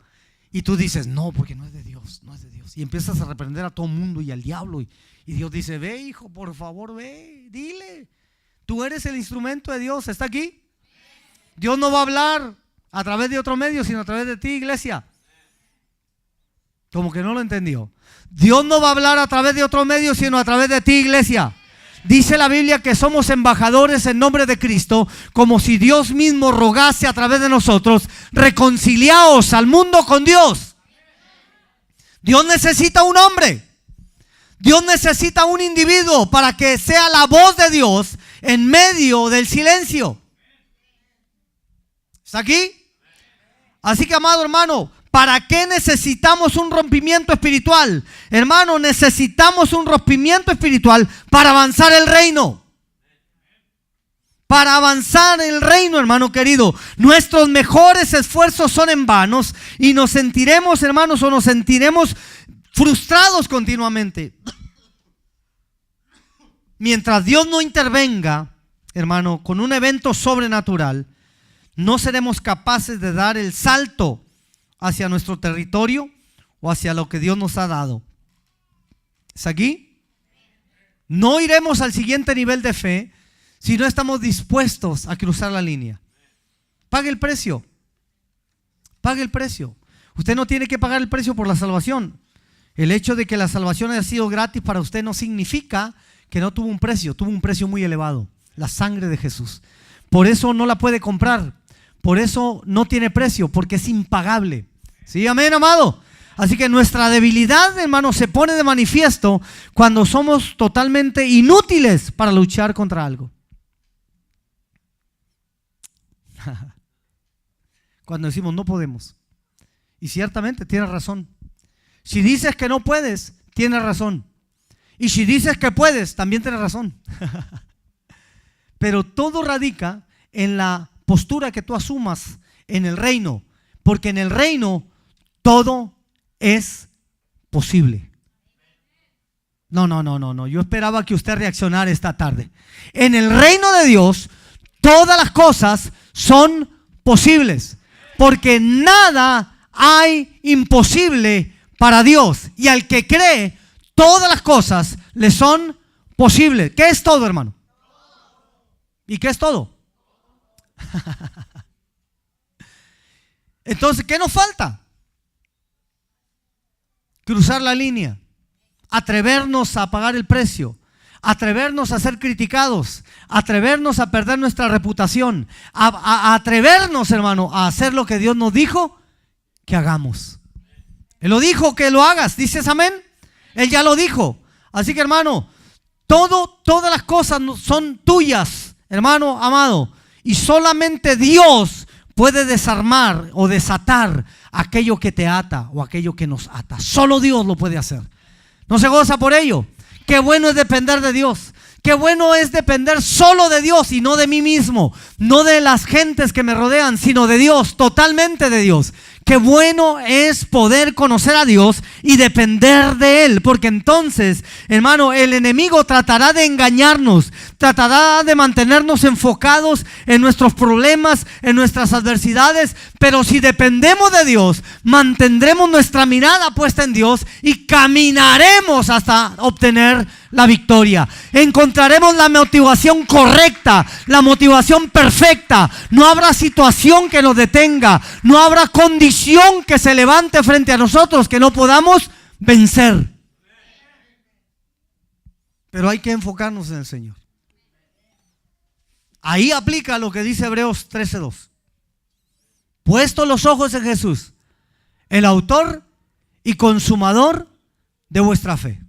Y tú dices, no, porque no es de Dios, no es de Dios. Y empiezas a reprender a todo mundo y al diablo. Y Dios dice, ve, hijo, por favor, ve, dile. Tú eres el instrumento de Dios, ¿está aquí? Dios no va a hablar a través de otro medio, sino a través de ti, iglesia. Como que no lo entendió. Dios no va a hablar a través de otro medio, sino a través de ti, iglesia. Dice la Biblia que somos embajadores en nombre de Cristo, como si Dios mismo rogase a través de nosotros, reconciliaos al mundo con Dios. Dios necesita un hombre. Dios necesita un individuo para que sea la voz de Dios en medio del silencio. ¿Está aquí? Así que, amado hermano, ¿para qué necesitamos un rompimiento espiritual? Hermano, necesitamos un rompimiento espiritual para avanzar el reino. Para avanzar el reino, hermano querido. Nuestros mejores esfuerzos son en vanos y nos sentiremos, hermanos, o nos sentiremos frustrados continuamente. Mientras Dios no intervenga, hermano, con un evento sobrenatural, no seremos capaces de dar el salto hacia nuestro territorio o hacia lo que Dios nos ha dado. ¿Es aquí? No iremos al siguiente nivel de fe si no estamos dispuestos a cruzar la línea. Pague el precio. Pague el precio. Usted no tiene que pagar el precio por la salvación. El hecho de que la salvación haya sido gratis para usted no significa que no tuvo un precio muy elevado, la sangre de Jesús. Por eso no la puede comprar, por eso no tiene precio, porque es impagable. ¿Sí, amén, amado? Así que nuestra debilidad, hermano, se pone de manifiesto cuando somos totalmente inútiles para luchar contra algo. Cuando decimos no podemos. Y ciertamente tienes razón. Si dices que no puedes, tienes razón. Y si dices que puedes, también tienes razón. Pero todo radica en la postura que tú asumas en el reino. Porque en el reino todo es posible. No. Yo esperaba que usted reaccionara esta tarde. En el reino de Dios, todas las cosas son posibles. Porque nada hay imposible para Dios. Y al que cree, todas las cosas le son posibles. ¿Qué es todo, hermano? ¿Y qué es todo? Entonces, ¿qué nos falta? Cruzar la línea, atrevernos a pagar el precio, atrevernos a ser criticados, atrevernos a perder nuestra reputación, a atrevernos, hermano, a hacer lo que Dios nos dijo que hagamos. Él lo dijo que lo hagas, ¿dices amén? Él ya lo dijo. Así que, hermano, todas las cosas son tuyas, hermano amado, y solamente Dios puede desarmar o desatar aquello que te ata o aquello que nos ata. Solo Dios lo puede hacer. ¿No se goza por ello? Qué bueno es depender de Dios. Qué bueno es depender solo de Dios y no de mí mismo, no de las gentes que me rodean, sino de Dios, totalmente de Dios. Qué bueno es poder conocer a Dios y depender de Él, porque entonces, hermano, el enemigo tratará de engañarnos, tratará de mantenernos enfocados en nuestros problemas, en nuestras adversidades, pero si dependemos de Dios, mantendremos nuestra mirada puesta en Dios y caminaremos hasta obtener la victoria. Encontraremos la motivación correcta, la motivación perfecta. No habrá situación que nos detenga, no habrá condición que se levante frente a nosotros que no podamos vencer. Pero hay que enfocarnos en el Señor. Ahí aplica lo que dice Hebreos 13:2. Puesto los ojos en Jesús, el autor y consumador de vuestra fe.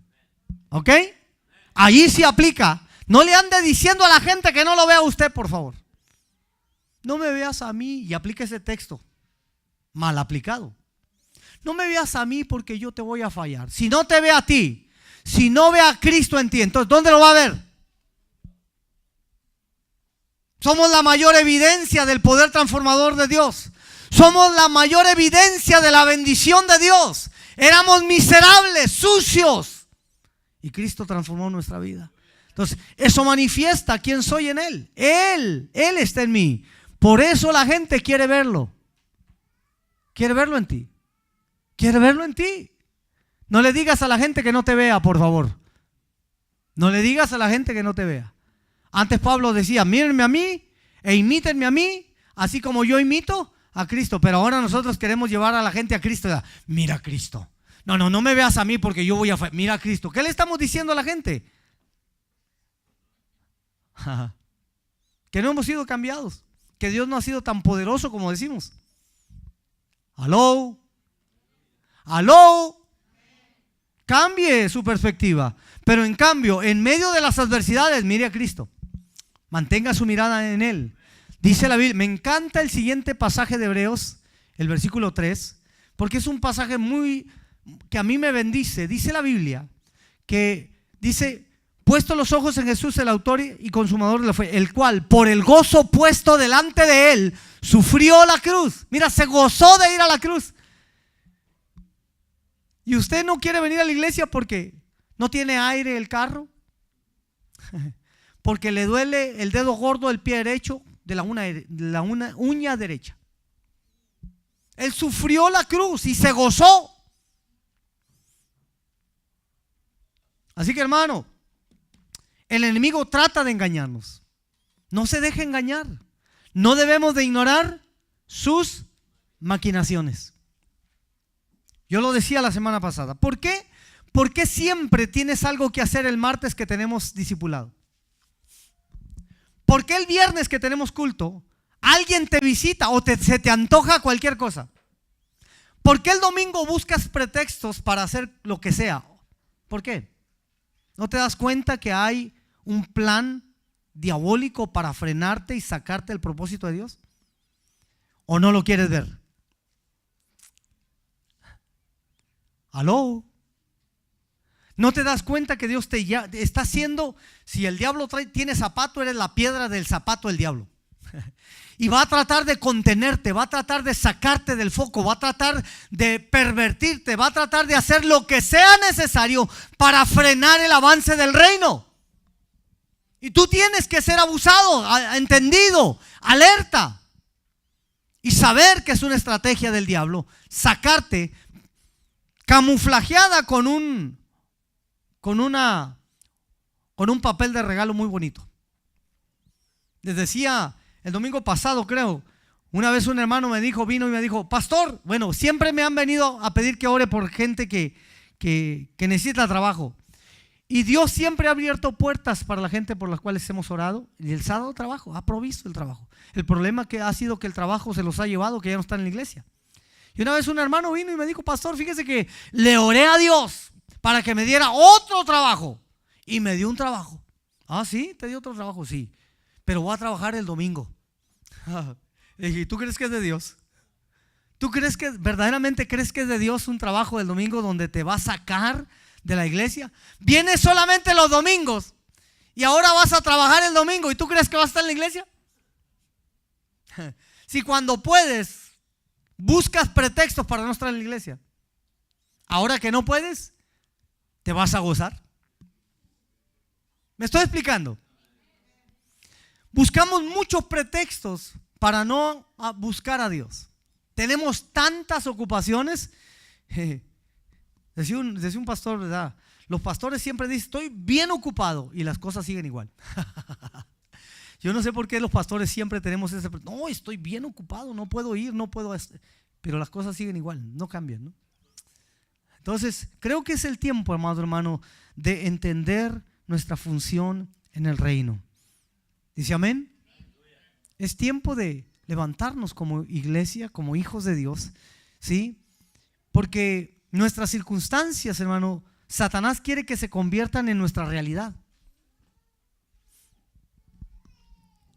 ¿Ok? Allí sí aplica. No le ande diciendo a la gente que no lo vea a usted, por favor. No me veas a mí, y aplica ese texto. Mal aplicado. No me veas a mí porque yo te voy a fallar. Si no te ve a ti, si no ve a Cristo en ti, entonces ¿dónde lo va a ver? Somos la mayor evidencia del poder transformador de Dios. Somos la mayor evidencia de la bendición de Dios. Éramos miserables, sucios, y Cristo transformó nuestra vida. Entonces, eso manifiesta quién soy en Él. Él está en mí. Por eso la gente quiere verlo. Quiere verlo en ti. Quiere verlo en ti. No le digas a la gente que no te vea, por favor. No le digas a la gente que no te vea. Antes Pablo decía, mírenme a mí e imítenme a mí, así como yo imito a Cristo. Pero ahora nosotros queremos llevar a la gente a Cristo. Mira a Cristo. No me veas a mí porque yo voy a... Mira a Cristo. ¿Qué le estamos diciendo a la gente? Que no hemos sido cambiados. Que Dios no ha sido tan poderoso como decimos. ¿Aló? Cambie su perspectiva. Pero en cambio, en medio de las adversidades, mire a Cristo. Mantenga su mirada en Él. Dice la Biblia, me encanta el siguiente pasaje de Hebreos, el versículo 3, porque es un pasaje que a mí me bendice. Dice la Biblia que dice, puesto los ojos en Jesús, el autor y consumador de la fe, el cual por el gozo puesto delante de Él sufrió la cruz. Mira, se gozó de ir a la cruz. Y usted no quiere venir a la iglesia porque no tiene aire el carro, porque le duele el dedo gordo del pie derecho de la uña derecha. Él sufrió la cruz y se gozó. Así que, hermano, el enemigo trata de engañarnos. No se deje engañar. No debemos de ignorar sus maquinaciones. Yo lo decía la semana pasada. ¿Por qué? ¿Por qué siempre tienes algo que hacer el martes que tenemos discipulado? ¿Por qué el viernes que tenemos culto alguien te visita o se te antoja cualquier cosa? ¿Por qué el domingo buscas pretextos para hacer lo que sea? ¿Por qué? ¿No te das cuenta que hay un plan diabólico para frenarte y sacarte el propósito de Dios? ¿O no lo quieres ver? ¿Aló? ¿No te das cuenta que Dios te está haciendo? Si el diablo tiene zapato, eres la piedra del zapato del diablo. Y va a tratar de contenerte, va a tratar de sacarte del foco, va a tratar de pervertirte, va a tratar de hacer lo que sea necesario para frenar el avance del reino. Y tú tienes que ser abusado, entendido, alerta. Y saber que es una estrategia del diablo, sacarte camuflajeada con un papel de regalo muy bonito. Les decía el domingo pasado, creo, una vez un hermano vino y me dijo, pastor, bueno, siempre me han venido a pedir que ore por gente que necesita trabajo. Y Dios siempre ha abierto puertas para la gente por las cuales hemos orado. Y Él ha dado trabajo, ha provisto el trabajo. El problema que ha sido que el trabajo se los ha llevado, que ya no están en la iglesia. Y una vez un hermano vino y me dijo, pastor, fíjese que le oré a Dios para que me diera otro trabajo. Y me dio un trabajo. Ah, ¿sí? ¿Te dio otro trabajo? Sí. Pero voy a trabajar el domingo. Le dije, ¿tú crees que es de Dios? ¿Tú crees que verdaderamente crees que es de Dios un trabajo del domingo donde te va a sacar de la iglesia? Vienes solamente los domingos y ahora vas a trabajar el domingo y tú crees que vas a estar en la iglesia. Si cuando puedes Buscas pretextos para no estar en la iglesia. Ahora que no puedes, te vas a gozar. ¿Me estoy explicando? Buscamos muchos pretextos para no buscar a Dios. Tenemos tantas ocupaciones. Decía un pastor, ¿verdad? Los pastores siempre dicen, estoy bien ocupado, y las cosas siguen igual. Yo no sé por qué los pastores siempre tenemos ese, no, estoy bien ocupado, no puedo ir, no puedo, pero las cosas siguen igual, no cambian, ¿no? Entonces, creo que es el tiempo, amado hermano, de entender nuestra función en el reino. ¿Dice amén? Es tiempo de levantarnos como iglesia, como hijos de Dios, ¿sí? Porque nuestras circunstancias, hermano, Satanás quiere que se conviertan en nuestra realidad.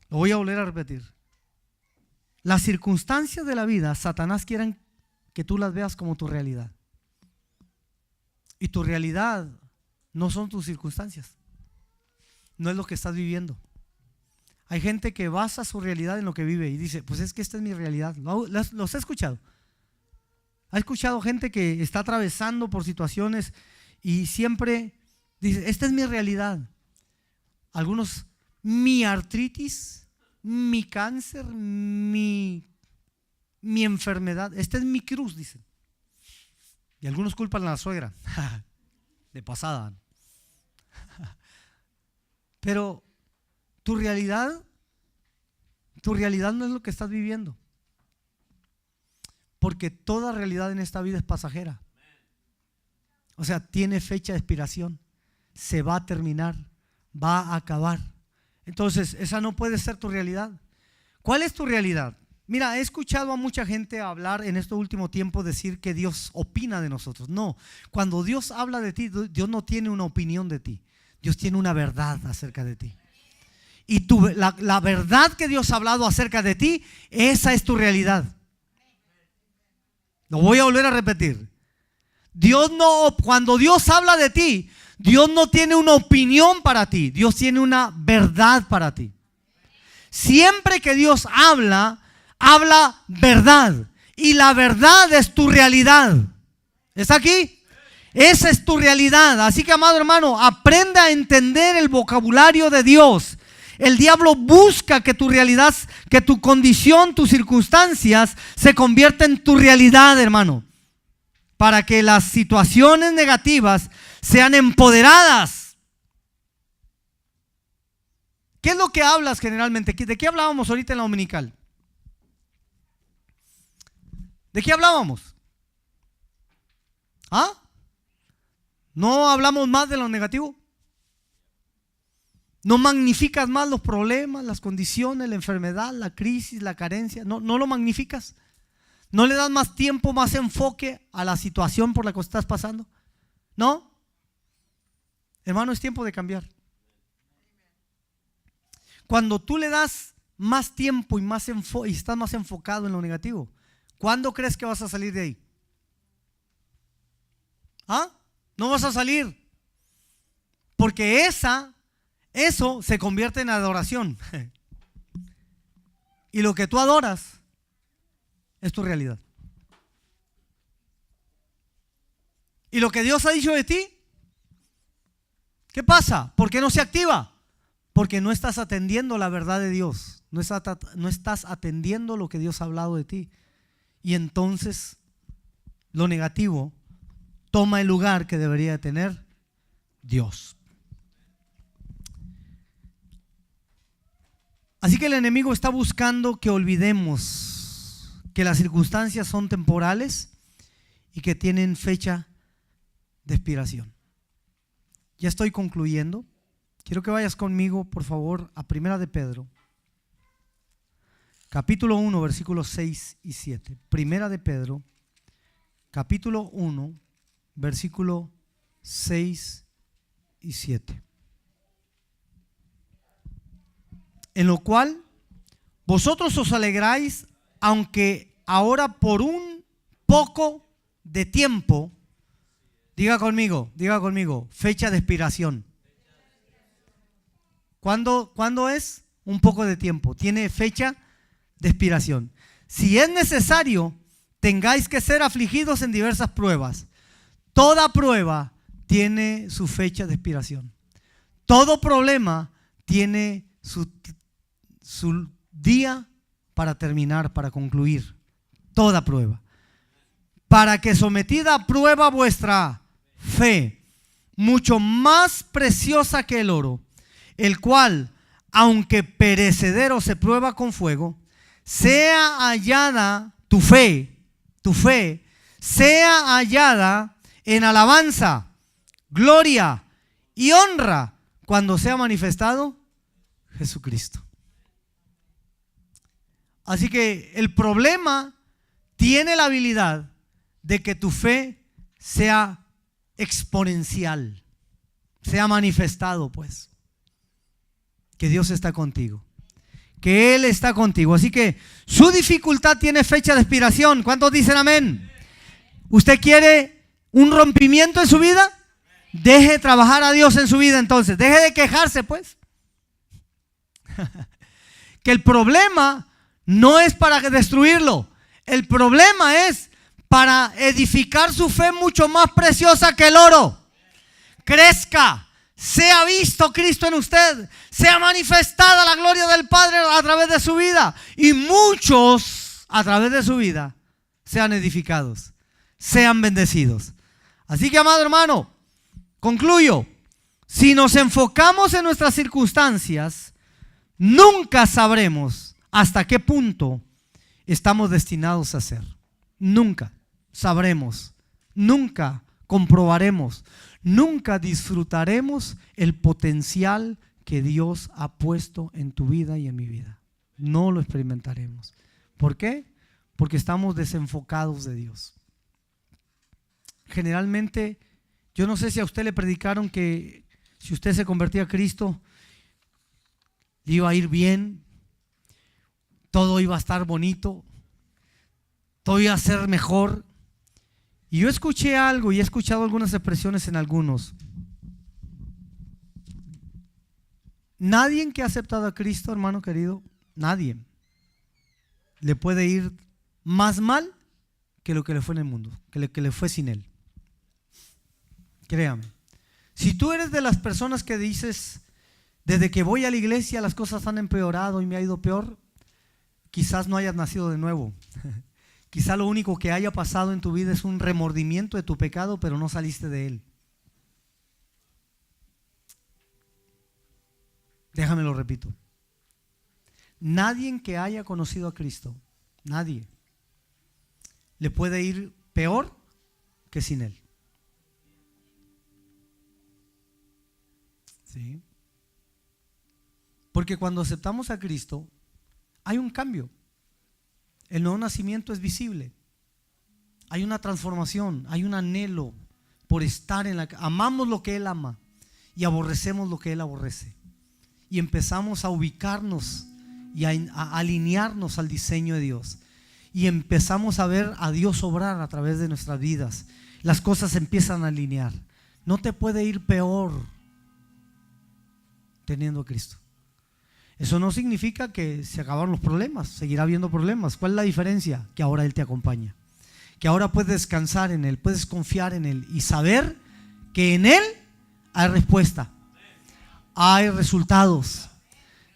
Lo voy a volver a repetir. Las circunstancias de la vida, Satanás quiere que tú las veas como tu realidad. Y tu realidad no son tus circunstancias. No es lo que estás viviendo. Hay gente que basa su realidad en lo que vive y dice, pues es que esta es mi realidad. Los he escuchado. ¿Ha escuchado gente que está atravesando por situaciones y siempre dice, esta es mi realidad? Algunos, mi artritis, mi cáncer, mi enfermedad, esta es mi cruz, dicen. Y algunos culpan a la suegra, de pasada. Pero tu realidad no es lo que estás viviendo. Porque toda realidad en esta vida es pasajera. O sea, tiene fecha de expiración. Se va a terminar, va a acabar. Entonces, esa no puede ser tu realidad. ¿Cuál es tu realidad? Mira, he escuchado a mucha gente hablar en este último tiempo, decir que Dios opina de nosotros. No, cuando Dios habla de ti, Dios no tiene una opinión de ti. Dios tiene una verdad acerca de ti. Y la verdad que Dios ha hablado acerca de ti, esa es tu realidad. Lo voy a volver a repetir. Cuando Dios habla de ti, Dios no tiene una opinión para ti. Dios tiene una verdad para ti. Siempre que Dios habla verdad. Y la verdad es tu realidad. ¿Está aquí? Esa es tu realidad. Así que, amado hermano, aprende a entender el vocabulario de Dios. El diablo busca que tu realidad, que tu condición, tus circunstancias se conviertan en tu realidad, hermano, para que las situaciones negativas sean empoderadas. ¿Qué es lo que hablas generalmente? ¿De qué hablábamos ahorita en la dominical? ¿De qué hablábamos? ¿Ah? ¿No hablamos más de lo negativo? ¿No magnificas más los problemas, las condiciones, la enfermedad, la crisis, la carencia? ¿No lo magnificas? ¿No le das más tiempo, más enfoque a la situación por la que estás pasando? ¿No? Hermano, es tiempo de cambiar. Cuando tú le das más tiempo y estás más enfocado en lo negativo, ¿cuándo crees que vas a salir de ahí? ¿Ah? No vas a salir. Porque eso se convierte en adoración. Y lo que tú adoras es tu realidad. Y lo que Dios ha dicho de ti, ¿qué pasa? ¿Por qué no se activa? Porque no estás atendiendo la verdad de Dios. No estás atendiendo lo que Dios ha hablado de ti. Y entonces lo negativo toma el lugar que debería de tener Dios. Así que el enemigo está buscando que olvidemos que las circunstancias son temporales y que tienen fecha de expiración. Ya estoy concluyendo. Quiero que vayas conmigo, por favor, a Primera de Pedro, capítulo 1, versículos 6 y 7. Primera de Pedro, capítulo 1, versículo 6 y 7. En lo cual vosotros os alegráis, aunque ahora por un poco de tiempo, diga conmigo, fecha de expiración. ¿Cuándo es? Un poco de tiempo. Tiene fecha de expiración. Si es necesario, tengáis que ser afligidos en diversas pruebas. Toda prueba tiene su fecha de expiración. Todo problema tiene su día para terminar, para concluir. Toda prueba. Para que sometida a prueba vuestra fe, mucho más preciosa que el oro, el cual, aunque perecedero se prueba con fuego, sea hallada tu fe, sea hallada en alabanza, gloria y honra cuando sea manifestado Jesucristo. Así que el problema tiene la habilidad de que tu fe sea exponencial, sea manifestado, pues, que Dios está contigo, que Él está contigo. Así que su dificultad tiene fecha de expiración. ¿Cuántos dicen amén? ¿Usted quiere un rompimiento en su vida? Deje trabajar a Dios en su vida entonces. Deje de quejarse, pues. Que el problema no es para destruirlo. El problema es para edificar su fe mucho más preciosa que el oro. Crezca, sea visto Cristo en usted, sea manifestada la gloria del Padre a través de su vida, y muchos a través de su vida sean edificados, sean bendecidos. Así que, amado hermano, concluyo. Si nos enfocamos en nuestras circunstancias, nunca sabremos hasta qué punto estamos destinados a ser. Nunca sabremos, nunca comprobaremos, nunca disfrutaremos el potencial que Dios ha puesto en tu vida y en mi vida. No lo experimentaremos. ¿Por qué? Porque estamos desenfocados de Dios. Generalmente, yo no sé si a usted le predicaron que si usted se convertía a Cristo, le iba a ir bien, todo iba a estar bonito, todo iba a ser mejor. Y yo escuché algo y he escuchado algunas expresiones en algunos. Nadie que ha aceptado a Cristo, hermano querido, nadie le puede ir más mal que lo que le fue en el mundo, que lo que le fue sin Él. Créame. Si tú eres de las personas que dices, desde que voy a la iglesia las cosas han empeorado y me ha ido peor, quizás no hayas nacido de nuevo. Quizá lo único que haya pasado en tu vida es un remordimiento de tu pecado, pero no saliste de él. Déjame lo repito. Nadie que haya conocido a Cristo, nadie, le puede ir peor que sin Él. ¿Sí? Porque cuando aceptamos a Cristo, hay un cambio. El nuevo nacimiento es visible. Hay una transformación, hay un anhelo por estar en la... Amamos lo que Él ama y aborrecemos lo que Él aborrece. Y empezamos a ubicarnos y a alinearnos al diseño de Dios. Y empezamos a ver a Dios obrar a través de nuestras vidas. Las cosas empiezan a alinear. No te puede ir peor teniendo a Cristo. Eso no significa que se acabaron los problemas, seguirá habiendo problemas. ¿Cuál es la diferencia? Que ahora Él te acompaña, que ahora puedes descansar en Él, puedes confiar en Él y saber que en Él hay respuesta, hay resultados,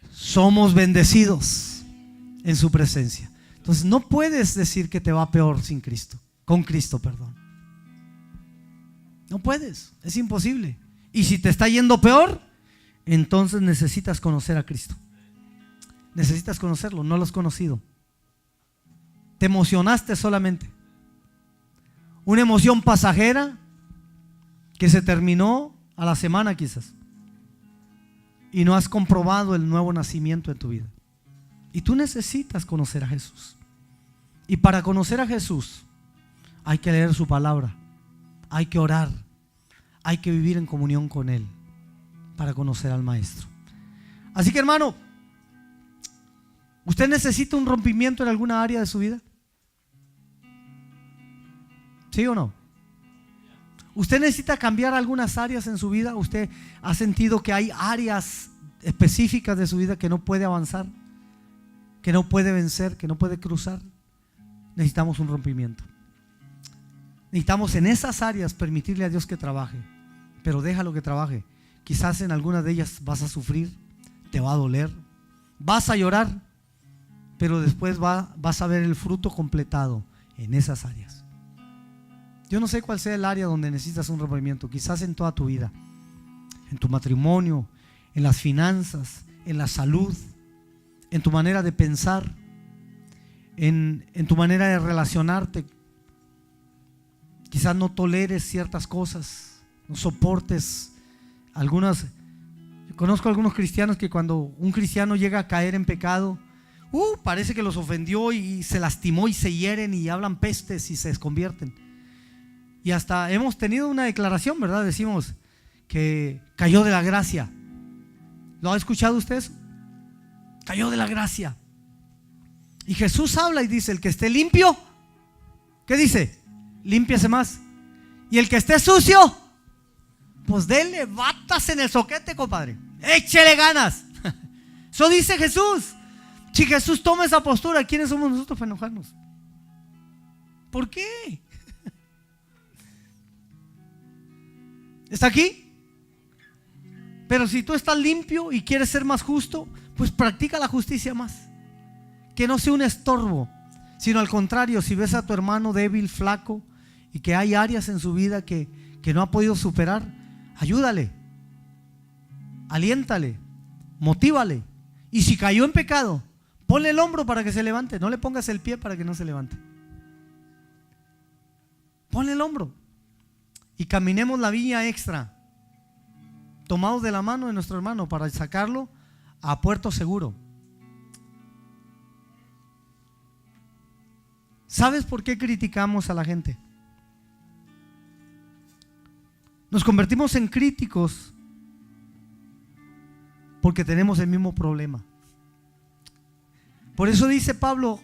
somos bendecidos en su presencia. Entonces no puedes decir que te va peor sin Cristo, con Cristo, perdón. No puedes, es imposible. Y si te está yendo peor, entonces necesitas conocer a Cristo. Necesitas conocerlo, no lo has conocido. Te emocionaste solamente. Una emoción pasajera que se terminó a la semana quizás. Y no has comprobado el nuevo nacimiento en tu vida. Y tú necesitas conocer a Jesús. Y para conocer a Jesús hay que leer su palabra, hay que orar, hay que vivir en comunión con Él para conocer al Maestro. Así que, hermano, ¿usted necesita un rompimiento en alguna área de su vida? ¿Sí o no? ¿Usted necesita cambiar algunas áreas en su vida? ¿Usted ha sentido que hay áreas específicas de su vida que no puede avanzar, que no puede vencer, que no puede cruzar? necesitamos un rompimiento. Necesitamos en esas áreas permitirle a Dios que trabaje, pero déjalo que trabaje. Quizás en algunas de ellas vas a sufrir, te va a doler, vas a llorar, pero después vas a ver el fruto completado en esas áreas. Yo no sé cuál sea el área donde necesitas un rompimiento, quizás en toda tu vida, en tu matrimonio, en las finanzas, en la salud, en tu manera de pensar, en tu manera de relacionarte. Quizás no toleres ciertas cosas, no soportes algunas. Yo conozco algunos cristianos que cuando un cristiano llega a caer en pecado, parece que los ofendió y se lastimó y se hieren y hablan pestes y se desconvierten. Y hasta hemos tenido una declaración, ¿verdad? Decimos que cayó de la gracia. ¿Lo ha escuchado usted eso? Cayó de la gracia. Y Jesús habla y dice: el que esté limpio, ¿qué dice? Límpiase más. Y el que esté sucio, pues denle batas en el soquete, compadre. Échele ganas. Eso dice Jesús. Si Jesús toma esa postura, ¿quiénes somos nosotros para enojarnos? ¿Por qué? ¿Está aquí? Pero si tú estás limpio y quieres ser más justo, pues practica la justicia más. Que no sea un estorbo, sino al contrario, si ves a tu hermano débil, flaco, y que hay áreas en su vida que no ha podido superar, ayúdale, aliéntale, motívale. Y si cayó en pecado, ponle el hombro para que se levante. No le pongas el pie para que no se levante. Ponle el hombro y caminemos la vía extra, tomados de la mano de nuestro hermano para sacarlo a puerto seguro. ¿Sabes por qué criticamos a la gente? Nos convertimos en críticos porque tenemos el mismo problema. Por eso dice Pablo,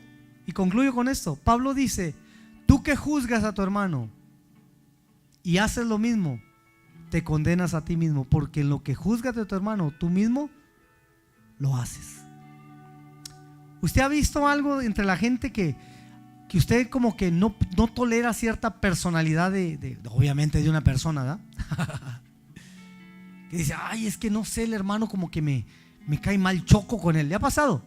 y concluyo con esto, Pablo dice: tú que juzgas a tu hermano y haces lo mismo, te condenas a ti mismo, porque en lo que juzgas de tu hermano, tú mismo lo haces. ¿Usted ha visto algo entre la gente que usted como que no tolera cierta personalidad obviamente de una persona, ¿verdad? Que dice: ay, es que no sé, el hermano como que me cae mal, choco con él. ¿Le ha pasado?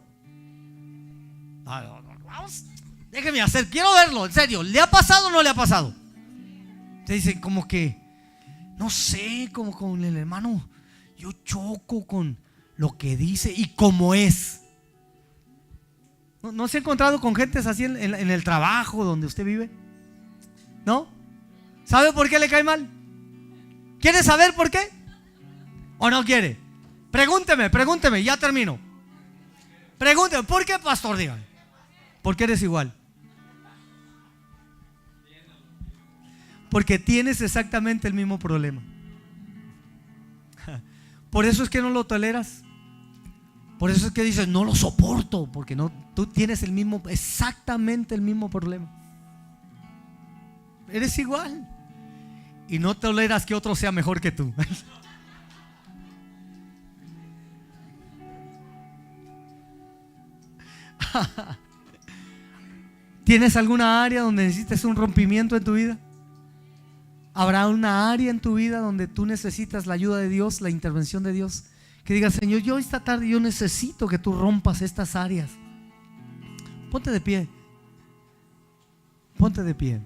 Vamos, déjeme hacer, quiero verlo, en serio, ¿le ha pasado o no le ha pasado? Usted dice como que, no sé, como con el hermano, yo choco con lo que dice y cómo es. ¿No se ha encontrado con gentes así en el trabajo donde usted vive? ¿No? ¿Sabe por qué le cae mal? ¿Quiere saber por qué? ¿O no quiere? Pregúnteme, ya termino. Pregúnteme, ¿por qué, pastor? Dígame. ¿Por qué eres igual? Porque tienes exactamente el mismo problema. Por eso es que no lo toleras. Por eso es que dices: no lo soporto, porque tú tienes exactamente el mismo problema. Eres igual y no toleras que otro sea mejor que tú. ¿Tienes alguna área donde necesites un rompimiento en tu vida? ¿Habrá una área en tu vida donde tú necesitas la ayuda de Dios, la intervención de Dios? Que digas: Señor, yo esta tarde yo necesito que tú rompas estas áreas. Ponte de pie. Ponte de pie.